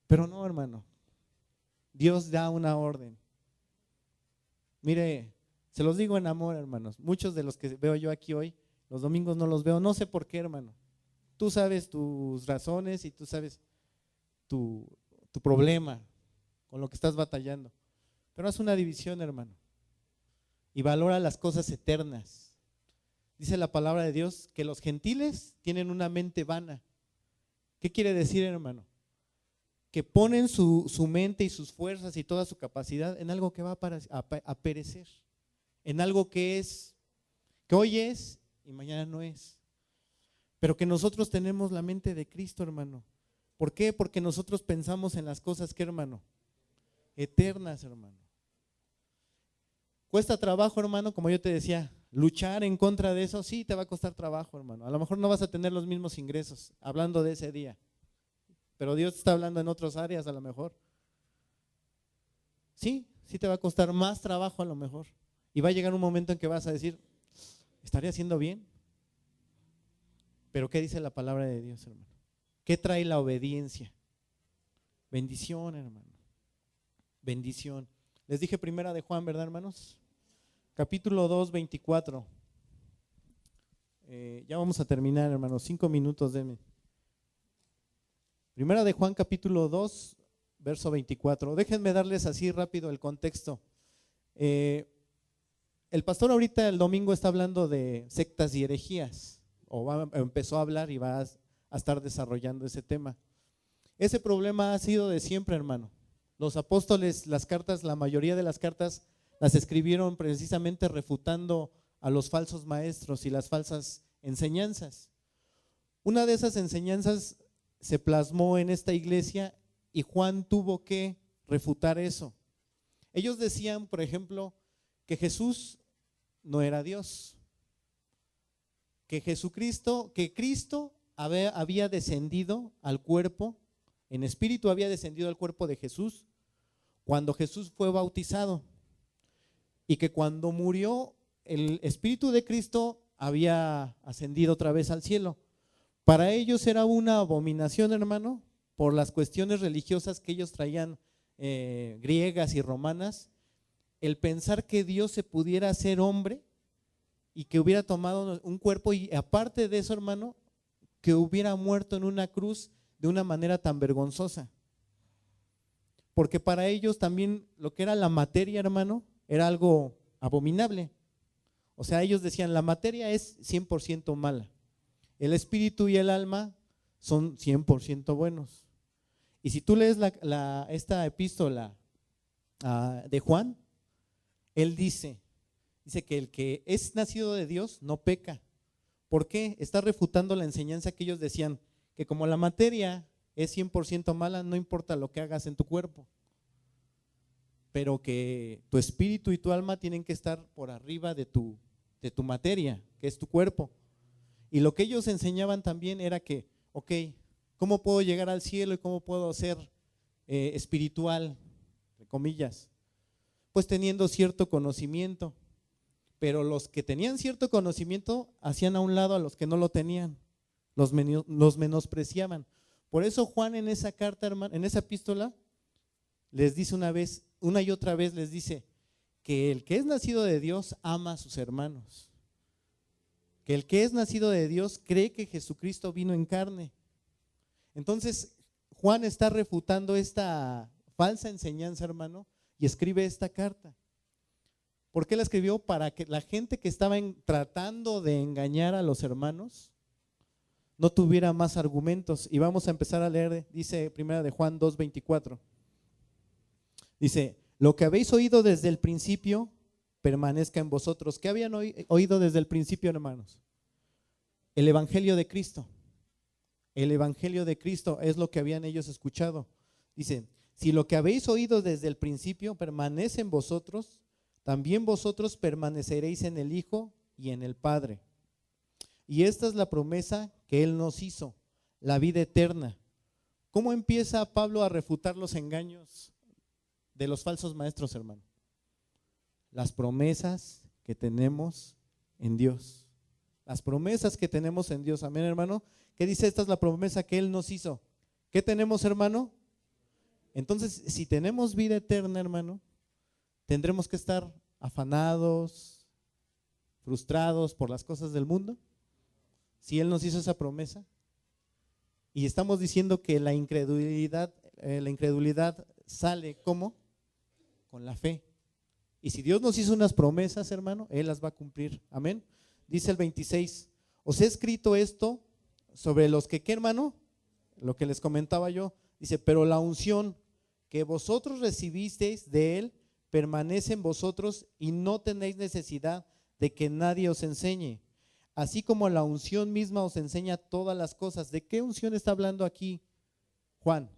Pero no, hermano. Dios da una orden. Mire, se los digo en amor, hermanos. Muchos de los que veo yo aquí hoy, los domingos no los veo. No sé por qué, hermano. Tú sabes tus razones y tú sabes tu problema con lo que estás batallando. Pero haz una división, hermano. Y valora las cosas eternas. Dice la palabra de Dios que los gentiles tienen una mente vana. ¿Qué quiere decir, hermano? Que ponen su mente y sus fuerzas y toda su capacidad en algo que va a perecer, en algo que hoy es y mañana no es. Pero que nosotros tenemos la mente de Cristo, hermano. ¿Por qué? Porque nosotros pensamos en las cosas que, hermano, eternas, hermano. Cuesta trabajo, hermano, como yo te decía, luchar en contra de eso, sí te va a costar trabajo, hermano. A lo mejor no vas a tener los mismos ingresos, hablando de ese día. Pero Dios está hablando en otras áreas a lo mejor. Sí te va a costar más trabajo a lo mejor. Y va a llegar un momento en que vas a decir, ¿estaré haciendo bien? Pero ¿qué dice la palabra de Dios, hermano? ¿Qué trae la obediencia? Bendición, hermano. Bendición. Les dije Primera de Juan, ¿verdad, hermanos? Capítulo 2, 24. Ya vamos a terminar, hermanos. 5 minutos, denme. Primera de Juan, capítulo 2, verso 24. Déjenme darles así rápido el contexto. El pastor ahorita el domingo está hablando de sectas y herejías, empezó a hablar y va a estar desarrollando ese tema. Ese problema ha sido de siempre, hermano. Los apóstoles, las cartas, la mayoría de las cartas las escribieron precisamente refutando a los falsos maestros y las falsas enseñanzas. Una de esas enseñanzas se plasmó en esta iglesia y Juan tuvo que refutar eso. Ellos decían, por ejemplo, que Jesús no era Dios, que Cristo había descendido al cuerpo, en espíritu había descendido al cuerpo de Jesús cuando Jesús fue bautizado, y que cuando murió el Espíritu de Cristo había ascendido otra vez al cielo. Para ellos era una abominación, hermano, por las cuestiones religiosas que ellos traían, griegas y romanas, el pensar que Dios se pudiera hacer hombre y que hubiera tomado un cuerpo, y aparte de eso, hermano, que hubiera muerto en una cruz de una manera tan vergonzosa. Porque para ellos también lo que era la materia, hermano, era algo abominable. O sea, ellos decían, la materia es 100% mala, el espíritu y el alma son 100% buenos. Y si tú lees esta epístola de Juan, él dice que el que es nacido de Dios no peca. ¿Por qué? Está refutando la enseñanza que ellos decían, que como la materia es 100% mala, no importa lo que hagas en tu cuerpo, pero que tu espíritu y tu alma tienen que estar por arriba de tu materia, que es tu cuerpo. Y lo que ellos enseñaban también era que, ok, ¿cómo puedo llegar al cielo y cómo puedo ser espiritual, entre comillas? Pues teniendo cierto conocimiento, pero los que tenían cierto conocimiento hacían a un lado a los que no lo tenían, los menospreciaban. Por eso Juan en esa carta, hermano, en esa epístola, les dice una y otra vez les dice que el que es nacido de Dios ama a sus hermanos, que el que es nacido de Dios cree que Jesucristo vino en carne. Entonces Juan está refutando esta falsa enseñanza, hermano, y escribe esta carta. ¿Por qué la escribió? Para que la gente que estaba tratando de engañar a los hermanos no tuviera más argumentos. Y vamos a empezar a leer, dice primera de Juan 2:24. Dice, lo que habéis oído desde el principio permanezca en vosotros. ¿Qué habían oído desde el principio, hermanos? El evangelio de Cristo. El evangelio de Cristo es lo que habían ellos escuchado. Dice, si lo que habéis oído desde el principio permanece en vosotros, también vosotros permaneceréis en el Hijo y en el Padre. Y esta es la promesa que Él nos hizo, la vida eterna. ¿Cómo empieza Pablo a refutar los engaños de los falsos maestros, hermano? Las promesas que tenemos en Dios. Las promesas que tenemos en Dios. Amén, hermano. ¿Qué dice? Esta es la promesa que Él nos hizo. ¿Qué tenemos, hermano? Entonces, si tenemos vida eterna, hermano, ¿tendremos que estar afanados, frustrados por las cosas del mundo? Si Él nos hizo esa promesa. Y estamos diciendo que la incredulidad sale ¿cómo? Con la fe. Y si Dios nos hizo unas promesas, hermano, Él las va a cumplir. Amén. Dice el 26, os he escrito esto sobre los que, ¿qué, hermano? Lo que les comentaba yo. Dice, pero la unción que vosotros recibisteis de Él permanece en vosotros y no tenéis necesidad de que nadie os enseñe. Así como la unción misma os enseña todas las cosas. ¿De qué unción está hablando aquí Juan?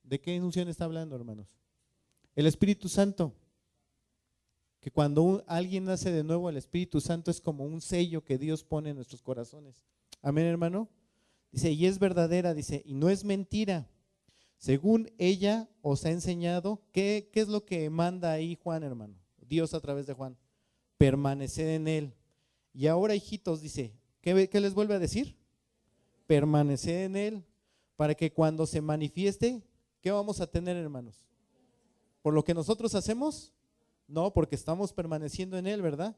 ¿De qué unción está hablando, hermanos? El Espíritu Santo. Que cuando alguien nace de nuevo, el Espíritu Santo es como un sello que Dios pone en nuestros corazones. Amén, hermano. Dice, y es verdadera, dice, y no es mentira. Según ella os ha enseñado, ¿qué es lo que manda ahí Juan, hermano? Dios a través de Juan. Permaneced en Él. Y ahora, hijitos, dice, ¿qué les vuelve a decir? Permaneced en Él, para que cuando se manifieste, ¿qué vamos a tener, hermanos? ¿Por lo que nosotros hacemos? No, porque estamos permaneciendo en Él, ¿verdad?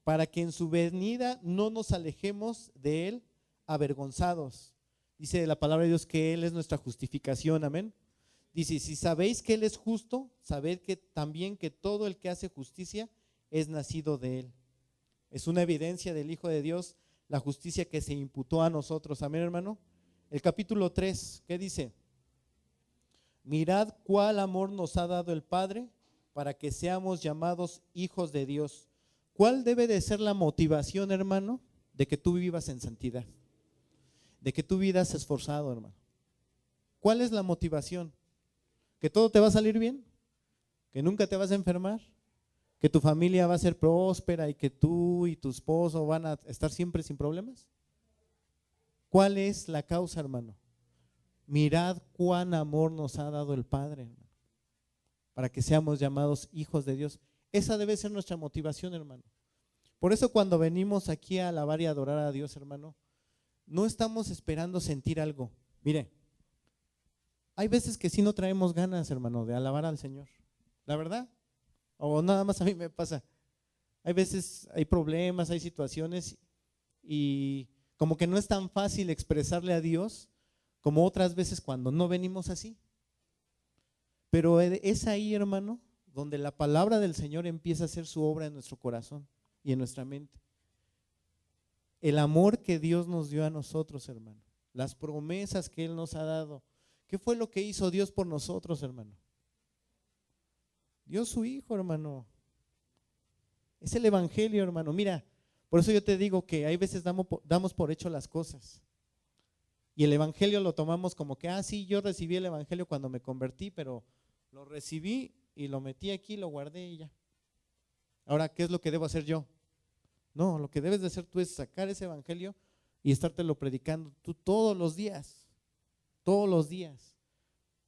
Para que en su venida no nos alejemos de Él avergonzados. Dice la palabra de Dios que Él es nuestra justificación, amén. Dice, si sabéis que Él es justo, sabed que también que todo el que hace justicia es nacido de Él. Es una evidencia del Hijo de Dios, la justicia que se imputó a nosotros, amén, hermano. El capítulo 3, ¿qué dice? Mirad cuál amor nos ha dado el Padre para que seamos llamados hijos de Dios. ¿Cuál debe de ser la motivación, hermano, de que tú vivas en santidad? De que tú vivas esforzado, hermano. ¿Cuál es la motivación? ¿Que todo te va a salir bien? ¿Que nunca te vas a enfermar? ¿Que tu familia va a ser próspera y que tú y tu esposo van a estar siempre sin problemas? ¿Cuál es la causa, hermano? Mirad cuán amor nos ha dado el Padre, hermano, para que seamos llamados hijos de Dios. Esa debe ser nuestra motivación, hermano. Por eso cuando venimos aquí a alabar y adorar a Dios, hermano, no estamos esperando sentir algo. Mire, hay veces que sí no traemos ganas, hermano, de alabar al Señor. La verdad. O nada más a mí me pasa. Hay veces hay problemas, hay situaciones y como que no es tan fácil expresarle a Dios como otras veces cuando no venimos así. Pero es ahí, hermano, donde la palabra del Señor empieza a hacer su obra en nuestro corazón y en nuestra mente. El amor que Dios nos dio a nosotros, hermano. Las promesas que Él nos ha dado. ¿Qué fue lo que hizo Dios por nosotros, hermano? Dio su Hijo, hermano. Es el Evangelio, hermano. Mira, por eso yo te digo que hay veces damos por hecho las cosas. Y el Evangelio lo tomamos como que, sí, yo recibí el Evangelio cuando me convertí, pero lo recibí y lo metí aquí, lo guardé y ya. Ahora, ¿qué es lo que debo hacer yo? No, lo que debes de hacer tú es sacar ese Evangelio y estártelo predicando tú todos los días. Todos los días.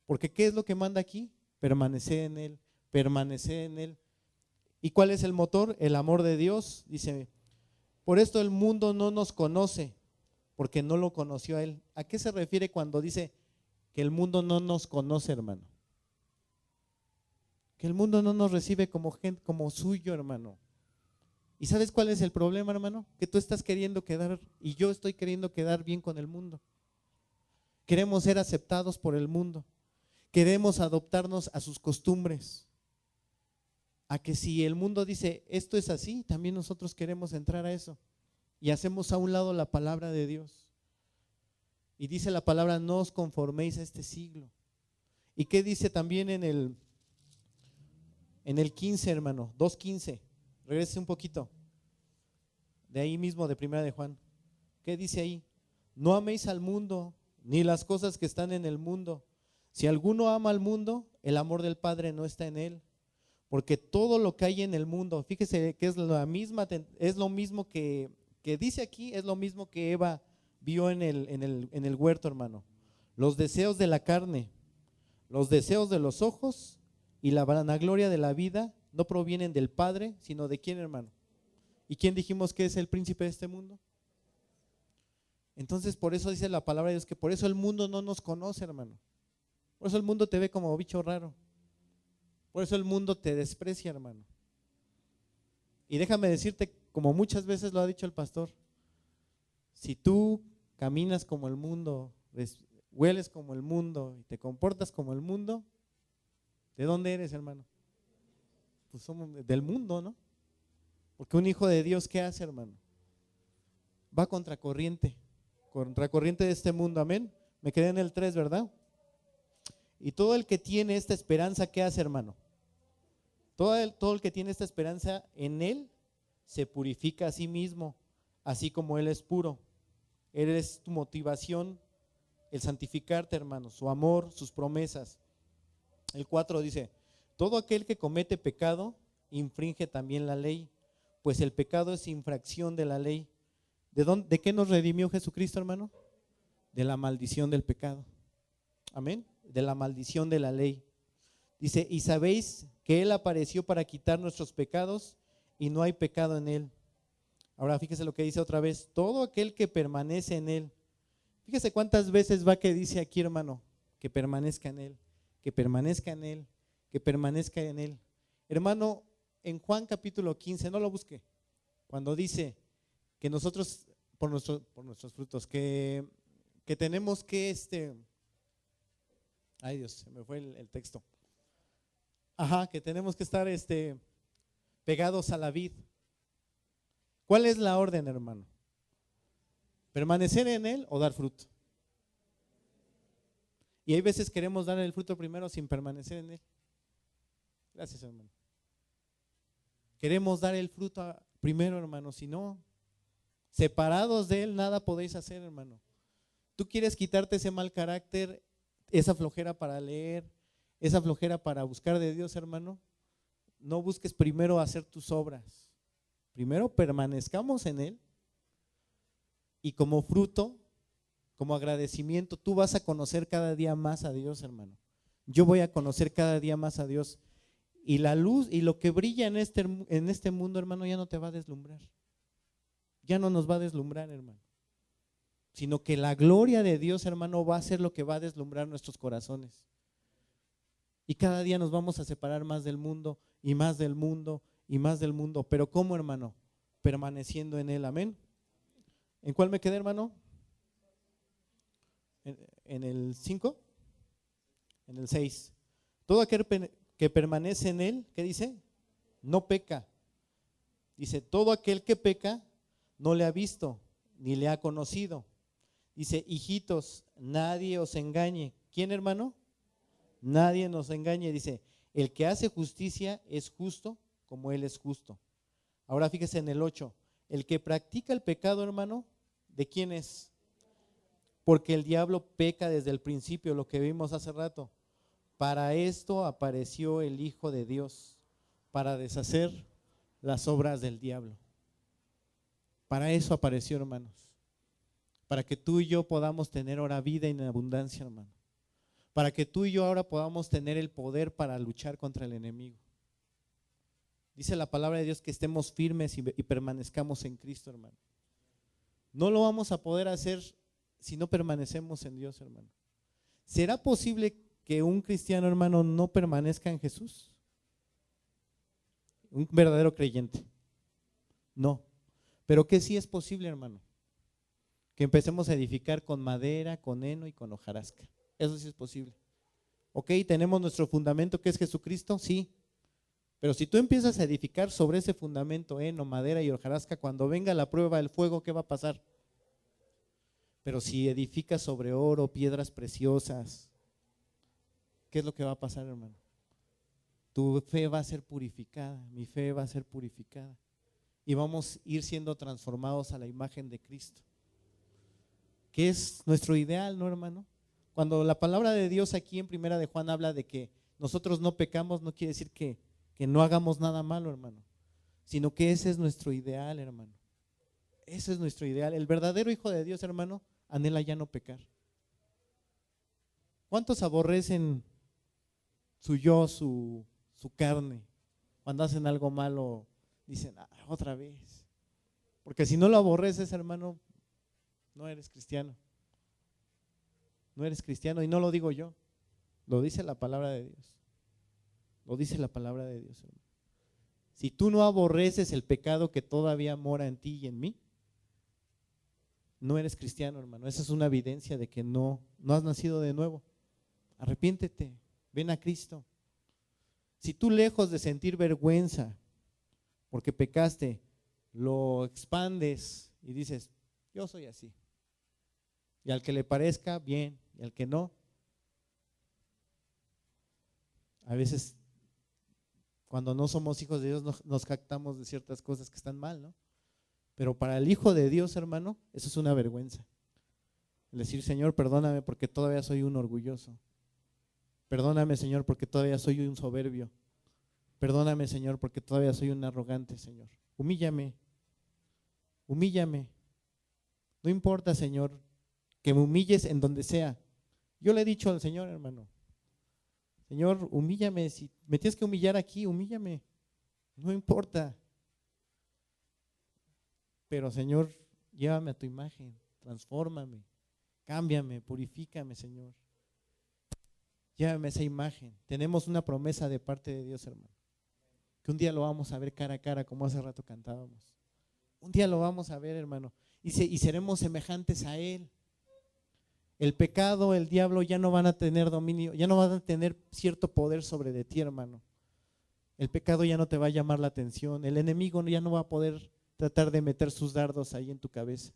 Porque ¿qué es lo que manda aquí? Permanecer en Él, permanecer en Él. ¿Y cuál es el motor? El amor de Dios. Dice, por esto el mundo no nos conoce, porque no lo conoció a Él. ¿A qué se refiere cuando dice que el mundo no nos conoce, hermano? Que el mundo no nos recibe como gente, como suyo, hermano. ¿Y sabes cuál es el problema, hermano? Que tú estás queriendo quedar y yo estoy queriendo quedar bien con el mundo. Queremos ser aceptados por el mundo. Queremos adoptarnos a sus costumbres. A que si el mundo dice esto es así, también nosotros queremos entrar a eso. Y hacemos a un lado la palabra de Dios. Y dice la palabra, no os conforméis a este siglo. ¿Y qué dice también en el 15, hermano? 2:15. Regrese un poquito. De ahí mismo, de Primera de Juan. ¿Qué dice ahí? No améis al mundo, ni las cosas que están en el mundo. Si alguno ama al mundo, el amor del Padre no está en él. Porque todo lo que hay en el mundo, fíjese que es lo mismo que dice aquí, es lo mismo que Eva vio en el huerto, hermano. Los deseos de la carne, los deseos de los ojos y la vanagloria de la vida no provienen del Padre, sino de quién, hermano. ¿Y quién dijimos que es el príncipe de este mundo? Entonces por eso dice la palabra de Dios que por eso el mundo no nos conoce, hermano. Por eso el mundo te ve como bicho raro. Por eso el mundo te desprecia, hermano. Y déjame decirte, como muchas veces lo ha dicho el pastor, si tú caminas como el mundo, hueles como el mundo y te comportas como el mundo, ¿de dónde eres, hermano? Pues somos del mundo, ¿no? Porque un hijo de Dios, ¿qué hace, hermano? Va contracorriente de este mundo, amén. Me quedé en el 3, ¿verdad? Y todo el que tiene esta esperanza, ¿qué hace, hermano? Todo el que tiene esta esperanza en Él se purifica a sí mismo, así como Él es puro. Él es tu motivación, el santificarte, hermano, su amor, sus promesas. El 4 dice, todo aquel que comete pecado infringe también la ley, pues el pecado es infracción de la ley. ¿De qué nos redimió Jesucristo, hermano? De la maldición del pecado. Amén. De la maldición de la ley. Dice, y sabéis que Él apareció para quitar nuestros pecados y no hay pecado en Él. Ahora fíjese lo que dice otra vez, todo aquel que permanece en Él. Fíjese cuántas veces va que dice aquí, hermano, que permanezca en Él, que permanezca en Él, que permanezca en Él. Hermano, en Juan capítulo 15, no lo busque, cuando dice que nosotros, por nuestros frutos, que tenemos que ay Dios, se me fue el texto. Que tenemos que estar pegados a la vid. ¿Cuál es la orden, hermano? ¿Permanecer en Él o dar fruto? Y hay veces queremos dar el fruto primero sin permanecer en Él. Gracias, hermano. Queremos dar el fruto primero, hermano, si no, separados de Él nada podéis hacer, hermano. Tú quieres quitarte ese mal carácter, esa flojera para leer, esa flojera para buscar de Dios, hermano. No busques primero hacer tus obras. Primero permanezcamos en Él y como fruto como agradecimiento, tú vas a conocer cada día más a Dios, hermano. Yo voy a conocer cada día más a Dios. Y la luz y lo que brilla en este mundo, hermano, ya no te va a deslumbrar. Ya no nos va a deslumbrar, hermano. Sino que la gloria de Dios, hermano, va a ser lo que va a deslumbrar nuestros corazones. Y cada día nos vamos a separar más del mundo y más del mundo y más del mundo. Pero ¿cómo, hermano? Permaneciendo en Él, amén. ¿En cuál me quedé, hermano? ¿En el 5? En el 6. Todo aquel que permanece en Él, ¿qué dice? No peca. Dice, todo aquel que peca no le ha visto ni le ha conocido. Dice, hijitos, nadie os engañe. ¿Quién, hermano? Nadie nos engañe. Dice, el que hace justicia es justo como Él es justo. Ahora fíjese en el 8. El que practica el pecado, hermano, ¿de quién es? Porque el diablo peca desde el principio, lo que vimos hace rato. Para esto apareció el Hijo de Dios, para deshacer las obras del diablo. Para eso apareció, hermanos. Para que tú y yo podamos tener ahora vida en abundancia, hermano. Para que tú y yo ahora podamos tener el poder para luchar contra el enemigo. Dice la palabra de Dios que estemos firmes y permanezcamos en Cristo, hermano. No lo vamos a poder hacer si no permanecemos en Dios, hermano. ¿Será posible que un cristiano, hermano, no permanezca en Jesús? Un verdadero creyente. No. Pero que sí es posible, hermano. Que empecemos a edificar con madera, con heno y con hojarasca. Eso sí es posible. Ok, tenemos nuestro fundamento que es Jesucristo, sí. Pero si tú empiezas a edificar sobre ese fundamento, heno, madera y hojarasca, cuando venga la prueba del fuego, ¿qué va a pasar? Pero si edificas sobre oro, piedras preciosas, ¿qué es lo que va a pasar, hermano? Tu fe va a ser purificada, mi fe va a ser purificada. Y vamos a ir siendo transformados a la imagen de Cristo. Que es nuestro ideal, ¿no, hermano? Cuando la palabra de Dios aquí en Primera de Juan habla de que nosotros no pecamos, no quiere decir que no hagamos nada malo, hermano, sino que ese es nuestro ideal, hermano. Ese es nuestro ideal. El verdadero hijo de Dios, hermano, anhela ya no pecar. ¿Cuántos aborrecen su yo, su carne? Cuando hacen algo malo, dicen, otra vez. Porque si no lo aborreces, hermano, no eres cristiano. No eres cristiano, y no lo digo yo, lo dice la palabra de Dios. Lo dice la palabra de Dios, hermano. Si tú no aborreces el pecado que todavía mora en ti y en mí, no eres cristiano, hermano. Esa es una evidencia de que no has nacido de nuevo. Arrepiéntete, ven a Cristo. Si tú, lejos de sentir vergüenza porque pecaste, lo expandes y dices, yo soy así. Y al que le parezca, bien, y al que no, a veces cuando no somos hijos de Dios nos jactamos de ciertas cosas que están mal, ¿no? Pero para el Hijo de Dios, hermano, eso es una vergüenza. El decir, Señor, perdóname porque todavía soy un orgulloso. Perdóname, Señor, porque todavía soy un soberbio. Perdóname, Señor, porque todavía soy un arrogante, Señor. Humíllame. Humíllame. No importa, Señor, que me humilles en donde sea. Yo le he dicho al Señor, hermano, Señor, humíllame. Si me tienes que humillar aquí, humíllame. No importa. Pero, Señor, llévame a tu imagen, transfórmame, cámbiame, purifícame, Señor. Llévame a esa imagen. Tenemos una promesa de parte de Dios, hermano, que un día lo vamos a ver cara a cara, como hace rato cantábamos. Un día lo vamos a ver, hermano, y seremos semejantes a Él. El pecado, el diablo ya no van a tener dominio, ya no van a tener cierto poder sobre de ti, hermano. El pecado ya no te va a llamar la atención, el enemigo ya no va a poder tratar de meter sus dardos ahí en tu cabeza.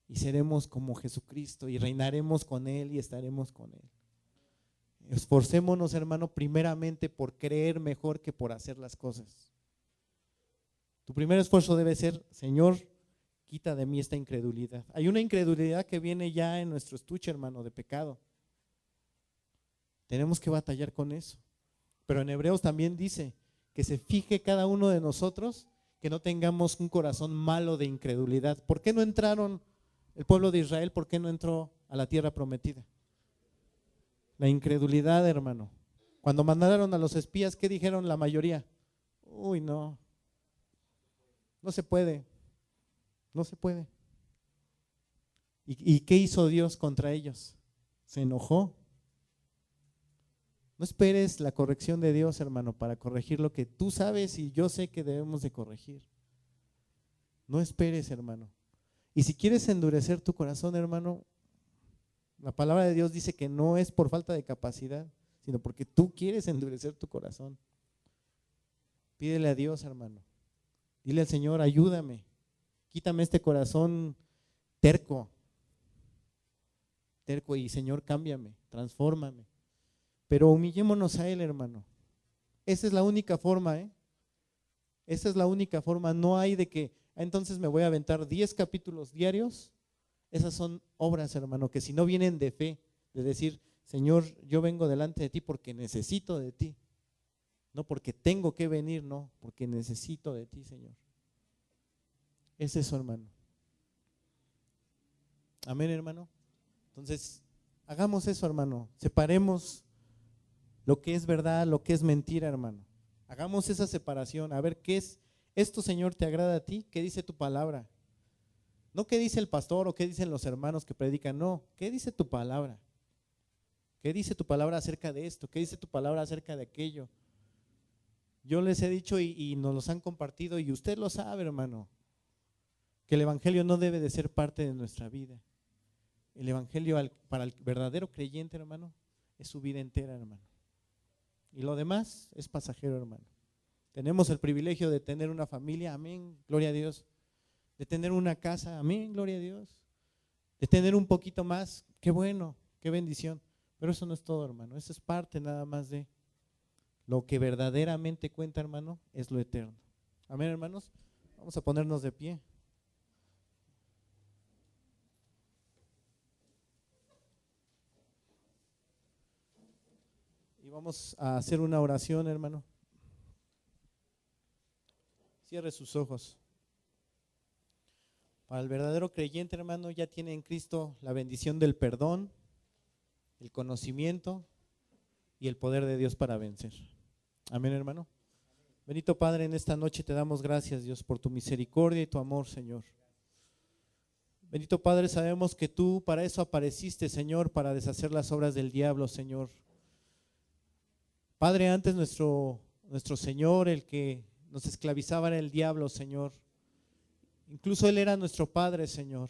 Y seremos como Jesucristo y reinaremos con Él y estaremos con Él. Esforcémonos, hermano, primeramente por creer mejor que por hacer las cosas. Tu primer esfuerzo debe ser, Señor, quita de mí esta incredulidad. Hay una incredulidad que viene ya en nuestro estuche, hermano, de pecado. Tenemos que batallar con eso. Pero en Hebreos también dice que se fije cada uno de nosotros que no tengamos un corazón malo de incredulidad. ¿Por qué no entraron El pueblo de Israel, ¿por qué no entró a la tierra prometida? La incredulidad, hermano. Cuando mandaron a los espías, ¿qué dijeron la mayoría? Uy, no se puede, no se puede. ¿Y qué hizo Dios contra ellos? Se enojó. No esperes la corrección de Dios, hermano, para corregir lo que tú sabes y yo sé que debemos de corregir. No esperes, hermano. Y si quieres endurecer tu corazón, hermano, la palabra de Dios dice que no es por falta de capacidad, sino porque tú quieres endurecer tu corazón. Pídele a Dios, hermano. Dile al Señor, ayúdame. Quítame este corazón terco. Y Señor, cámbiame, transfórmame. Pero humillémonos a Él, hermano. Esa es la única forma, Esa es la única forma. No hay de que, entonces me voy a aventar 10 capítulos diarios. Esas son obras, hermano, que si no vienen de fe, de decir, Señor, yo vengo delante de ti porque necesito de ti. No porque tengo que venir, no, porque necesito de ti, Señor. Es eso, hermano. Amén, hermano. Entonces, hagamos eso, hermano. Separemos lo que es verdad, lo que es mentira, hermano. Hagamos esa separación. A ver, ¿qué es esto, Señor, te agrada a ti? ¿Qué dice tu palabra? No qué dice el pastor o qué dicen los hermanos que predican, no. ¿Qué dice tu palabra? ¿Qué dice tu palabra acerca de esto? ¿Qué dice tu palabra acerca de aquello? Yo les he dicho y nos los han compartido y usted lo sabe, hermano, que el evangelio no debe de ser parte de nuestra vida. El evangelio para el verdadero creyente, hermano, es su vida entera, hermano. Y lo demás es pasajero, hermano. Tenemos el privilegio de tener una familia, amén, gloria a Dios. De tener una casa, amén, gloria a Dios. De tener un poquito más, qué bueno, qué bendición. Pero eso no es todo, hermano, eso es parte nada más de lo que verdaderamente cuenta, hermano, es lo eterno. Amén, hermanos. Vamos a ponernos de pie. Y vamos a hacer una oración, hermano. Cierre sus ojos. Para el verdadero creyente, hermano, ya tiene en Cristo la bendición del perdón, el conocimiento y el poder de Dios para vencer. Amén, hermano. Bendito Padre, en esta noche te damos gracias, Dios, por tu misericordia y tu amor, Señor. Bendito Padre, sabemos que tú para eso apareciste, Señor, para deshacer las obras del diablo, Señor. Padre, antes nuestro Señor, el que nos esclavizaba era el diablo, Señor. Incluso Él era nuestro Padre, Señor.